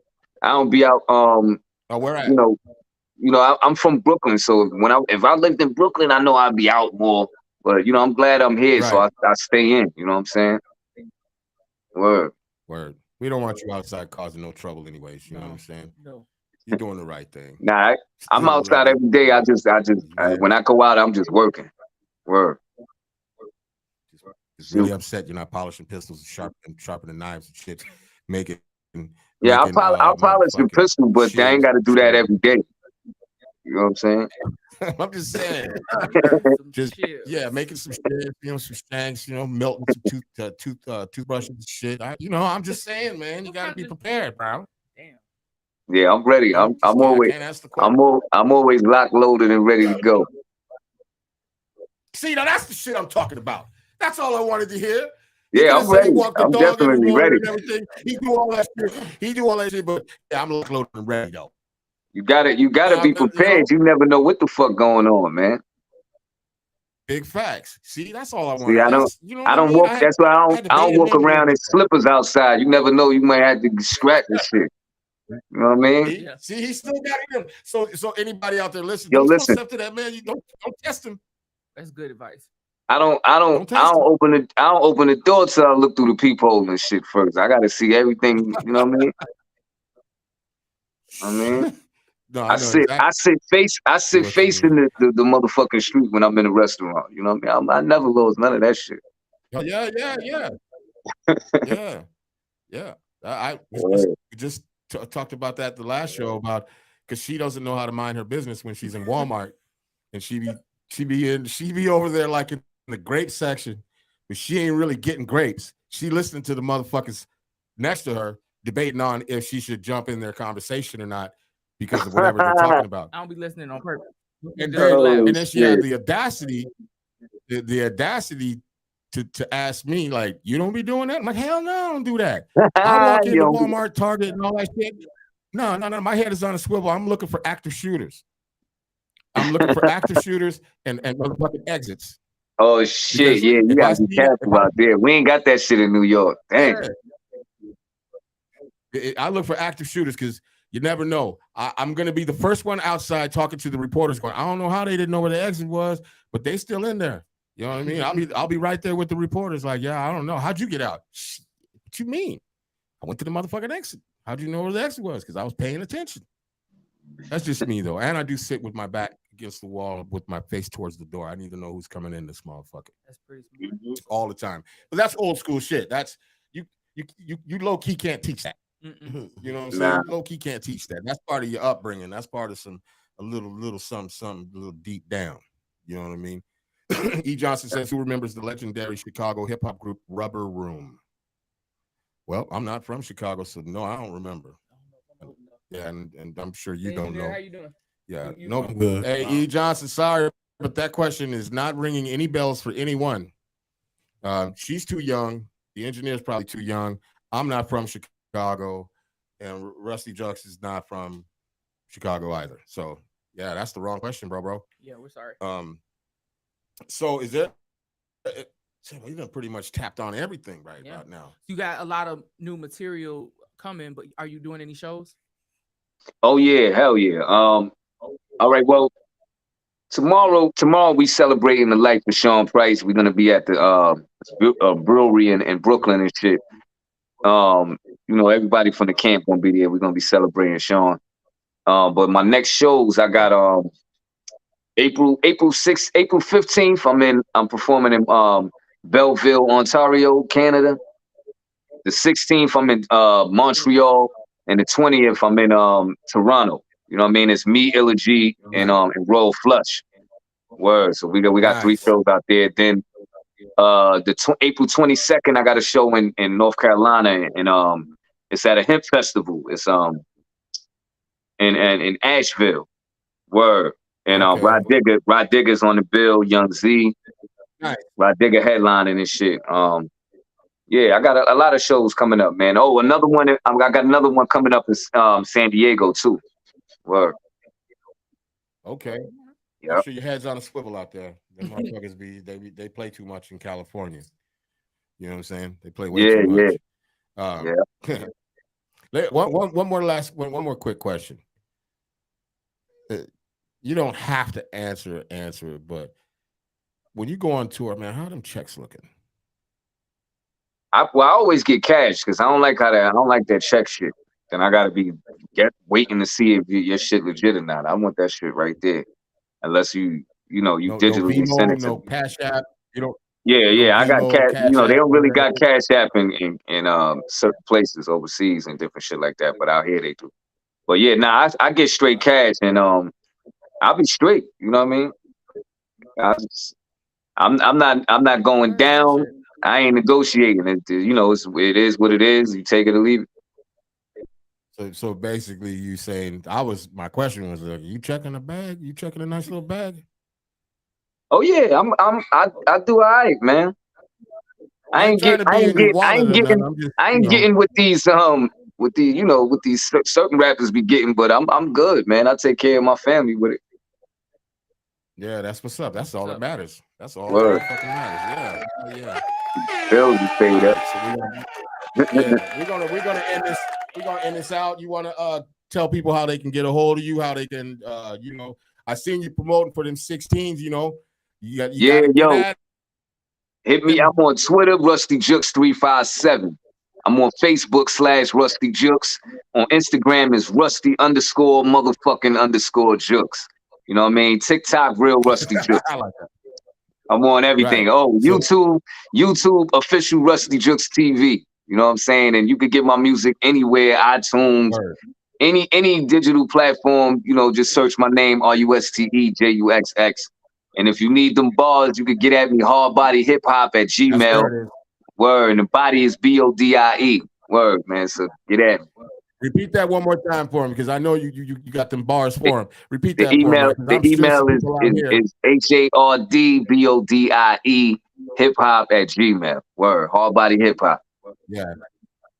I don't be out. Where at? I'm from Brooklyn, so if I lived in Brooklyn, I know I'd be out more. But I'm glad I'm here, so I stay in. You know what I'm saying? Word. We don't want you outside causing no trouble, anyways. You know what I'm saying? No. You're doing the right thing. Nah, I'm outside every day. I just when I go out, I'm just working. Word. Just really upset you're not polishing pistols and sharpening knives and shit. I'll polish the pistol, but they ain't got to do that every day. You know what I'm saying? I'm just saying. Making some shit, some shanks, melting some toothbrushes and shit. I'm just saying, man, you gotta be prepared, bro. Damn. Yeah, I'm ready. I'm always locked, loaded, and ready to go. See, now that's the shit I'm talking about. That's all I wanted to hear. Yeah, I'm ready. I'm definitely ready. He do all that shit, but yeah, I'm locked, loaded, and ready though. You gotta be prepared. You never know what the fuck going on, man. Big facts. See, that's all I want. See, I don't walk. That's why I don't walk around in slippers outside. You never know. You might have to scratch the shit. You know what I mean? See, he still got him. So anybody out there listening, don't listen to that man. You don't test him. That's good advice. I don't open the door till I look through the peephole and shit first. I gotta see everything. You know what I mean? No, I sit facing the motherfucking street when I'm in a restaurant. You know what I mean? I never lose none of that shit. Yeah. We just talked about that the last show about because she doesn't know how to mind her business when she's in Walmart, and she be over there like in the grape section, but she ain't really getting grapes. She listening to the motherfuckers next to her debating on if she should jump in their conversation or not because of whatever they're talking about. I don't be listening on purpose. And then she had the audacity, to ask me, like, you don't be doing that? I'm like, hell no, I don't do that. I walk into Walmart, Target, and all that shit. No, my head is on a swivel. I'm looking for active shooters. I'm looking for active shooters and motherfucking exits. Oh shit, yeah, you gotta be careful out there. We ain't got that shit in New York. Dang. I look for active shooters because you never know. I'm gonna be the first one outside talking to the reporters, going, I don't know how they didn't know where the exit was, but they still in there. You know what I mean? I'll be right there with the reporters, like, yeah, I don't know. How'd you get out? What you mean? I went to the motherfucking exit. How'd you know where the exit was? Because I was paying attention. That's just me though, and I do sit with my back against the wall with my face towards the door. I need to know who's coming in this motherfucker. That's pretty smart. All the time. But that's old school shit. That's you low key can't teach that. You know what I'm saying? Nah. Low key can't teach that. That's part of your upbringing. That's part of a little something a little deep down. You know what I mean? E. Johnson says, who remembers the legendary Chicago hip hop group Rubber Room? Well, I'm not from Chicago, so no, I don't remember. Yeah, and I'm sure you don't know. How you doing? Yeah, You no. good. Hey, E. Johnson, sorry, but that question is not ringing any bells for anyone. She's too young. The engineer's probably too young. I'm not from Chicago, and RUSTE-JUXX is not from Chicago either. So yeah, that's the wrong question, bro. Yeah, we're sorry. So is there? You done pretty much tapped on everything right Yeah. about now. You got a lot of new material coming, but are you doing any shows? Oh yeah, hell yeah. All right, well, tomorrow we celebrating the life of Sean Price. We're gonna be at the brewery in Brooklyn and shit. You know, everybody from the camp gonna be there. We're gonna be celebrating Sean. But my next shows, I got April 6th, April 15th. I'm performing in Belleville, Ontario, Canada. The 16th, I'm in Montreal, and the 20th, I'm in Toronto. You know what I mean? It's me, Illa G, and Royal Flush. Word. So we got 3 shows out there. Then April 22nd, I got a show in North Carolina, and it's at a hemp festival. It's in Asheville. Word. And Rod Digger's on the bill, Young Z. Nice. Rod Digger headlining and shit. Yeah, I got a lot of shows coming up, man. Oh, another one. I got another one coming up in San Diego too. Word. Okay. Yeah. I'm sure your head's on a swivel out there. Them motherfuckers they play too much in California. You know what I'm saying? They play way too much. Yeah. One more quick question. You don't have to answer it, but when you go on tour, man, how are them checks looking? I always get cash because I don't like that check shit. Then I gotta be waiting to see if your shit legit or not. I want that shit right there. Unless you digitally no Venmo, send it to no me. Cash App. You don't. Yeah, I got Venmo, cash. Cash They App, don't really whatever. got Cash App in certain places overseas and different shit like that. But out here they do. But yeah, I get straight cash and I'll be straight. You know what I mean? I'm not going down. I ain't negotiating. It is what it is. You take it or leave it. So basically, you saying my question was, you checking a bag? You checking a nice little bag? Oh yeah, I do all right, man. I ain't getting with these certain rappers be getting, but I'm good, man. I take care of my family with it. Yeah, that's what's up. That's all that matters. That's all Word. that fucking matters. Yeah. Bills is paid up. We're gonna end this. We're gonna end this out. You wanna tell people how they can get a hold of you, how they can I seen you promoting for them 16s, Hit me. I'm on Twitter, RUSTE-JUXX357. I'm on Facebook /RUSTE-JUXX. On Instagram is Rusty__Jux. You know what I mean? TikTok, real RUSTE-JUXX. I like that. I'm on everything. Right. Oh, YouTube official RUSTE-JUXX TV. You know what I'm saying? And you could get my music anywhere, iTunes, any digital platform. Just search my name, RUSTEJUXX. And if you need them bars, you could get at me, hardbodyhiphop@gmail. Word. And the body is BODIE. Word, man. So get at me. Repeat that one more time for him because I know you got them bars for him. Repeat that email, for him. The email is HARDBODIE hiphop@gmail. Word. Hardbodyhiphop. Yeah.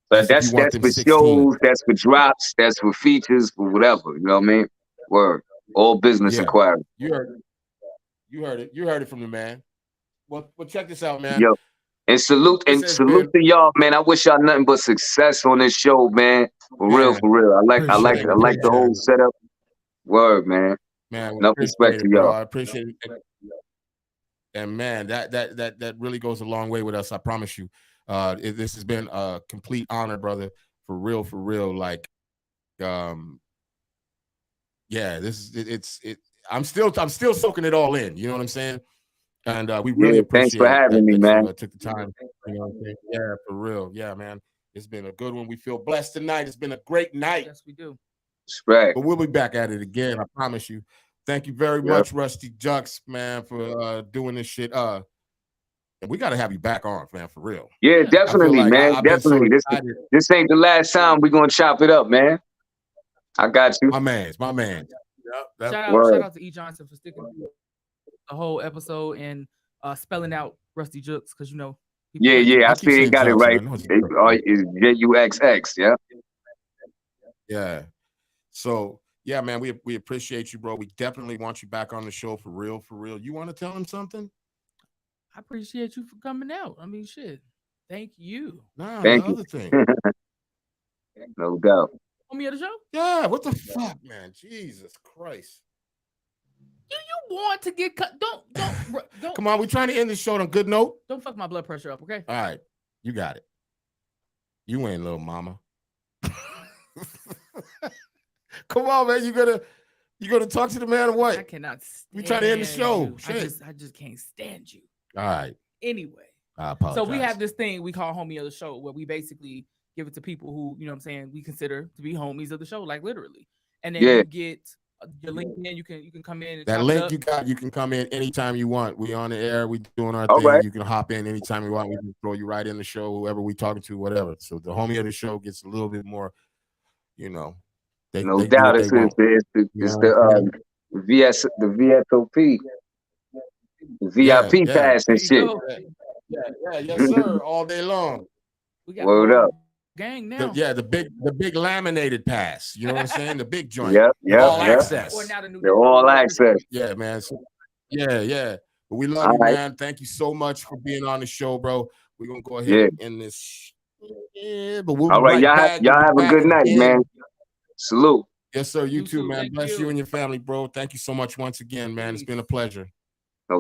But that's for shows, that's for drops, that's for features, for whatever. You know what I mean? Word. All business inquiry. You heard it. You heard it from the man. Well, check this out, man. Yo. And salute to y'all, man. I wish y'all nothing but success on this show, man. For real. I like the whole setup. Word, man. Man, enough respect to y'all. I appreciate it. And man, that really goes a long way with us. I promise you. This has been a complete honor, brother. For real. Like, yeah, I'm still soaking it all in. You know what I'm saying? And we really thanks appreciate for having me, that man. you took the time. You know what I'm saying? Yeah, for real. Yeah, man. It's been a good one. We feel blessed tonight. It's been a great night. Yes, we do. Right. But we'll be back at it again. I promise you. Thank you very much, RUSTE-JUXX, man, for doing this shit. And we got to have you back on, man, for real. Yeah, definitely, like man. Definitely. This ain't the last time we're gonna chop it up, man. I got you. My man. Yep. Shout out to E. Johnson for sticking through the whole episode and spelling out RUSTE-JUXX, because you know. Yeah. I see he got it right. It's JUXX, yeah. Yeah. So yeah, man, we appreciate you, bro. We definitely want you back on the show for real, for real. You want to tell him something? I appreciate you for coming out. I mean, shit. Thank you. Nah, Thank the you. other thing. No doubt. Homie of the show? Yeah, what the fuck, man? Jesus Christ. You want to get cut? Don't. Come on, we're trying to end the show on a good note. Don't fuck my blood pressure up, okay? All right, you got it. You ain't little mama. Come on, man. You gonna talk to the man or what? I cannot stand we trying to end the show. I just can't stand you. All right. Anyway. I apologize. So we have this thing we call homie of the show, where we basically give it to people who, you know what I'm saying, we consider to be homies of the show, like literally. And then you get your link in, you can come in and that link you can come in anytime you want. We on the air, we doing our thing. Right. You can hop in anytime you want. We can throw you right in the show, whoever we talking to, whatever. So the homie of the show gets a little bit more, you know. No doubt it's the VSOP, the VIP pass and shit. Yeah, yes, sir. All day long. We got Word up. Gang now. The big laminated pass. You know what I'm saying? The big joint. Yep. All access. They're all access. Yeah, man. So, yeah. But we love you, man. Thank you so much for being on the show, bro. We're gonna go ahead and end this. Yeah, but we'll all right, back. y'all have a good night, man. Salute. Yes, sir. You too, man. Thank Bless you. you and your family, bro. Thank you so much once again, man. It's been a pleasure.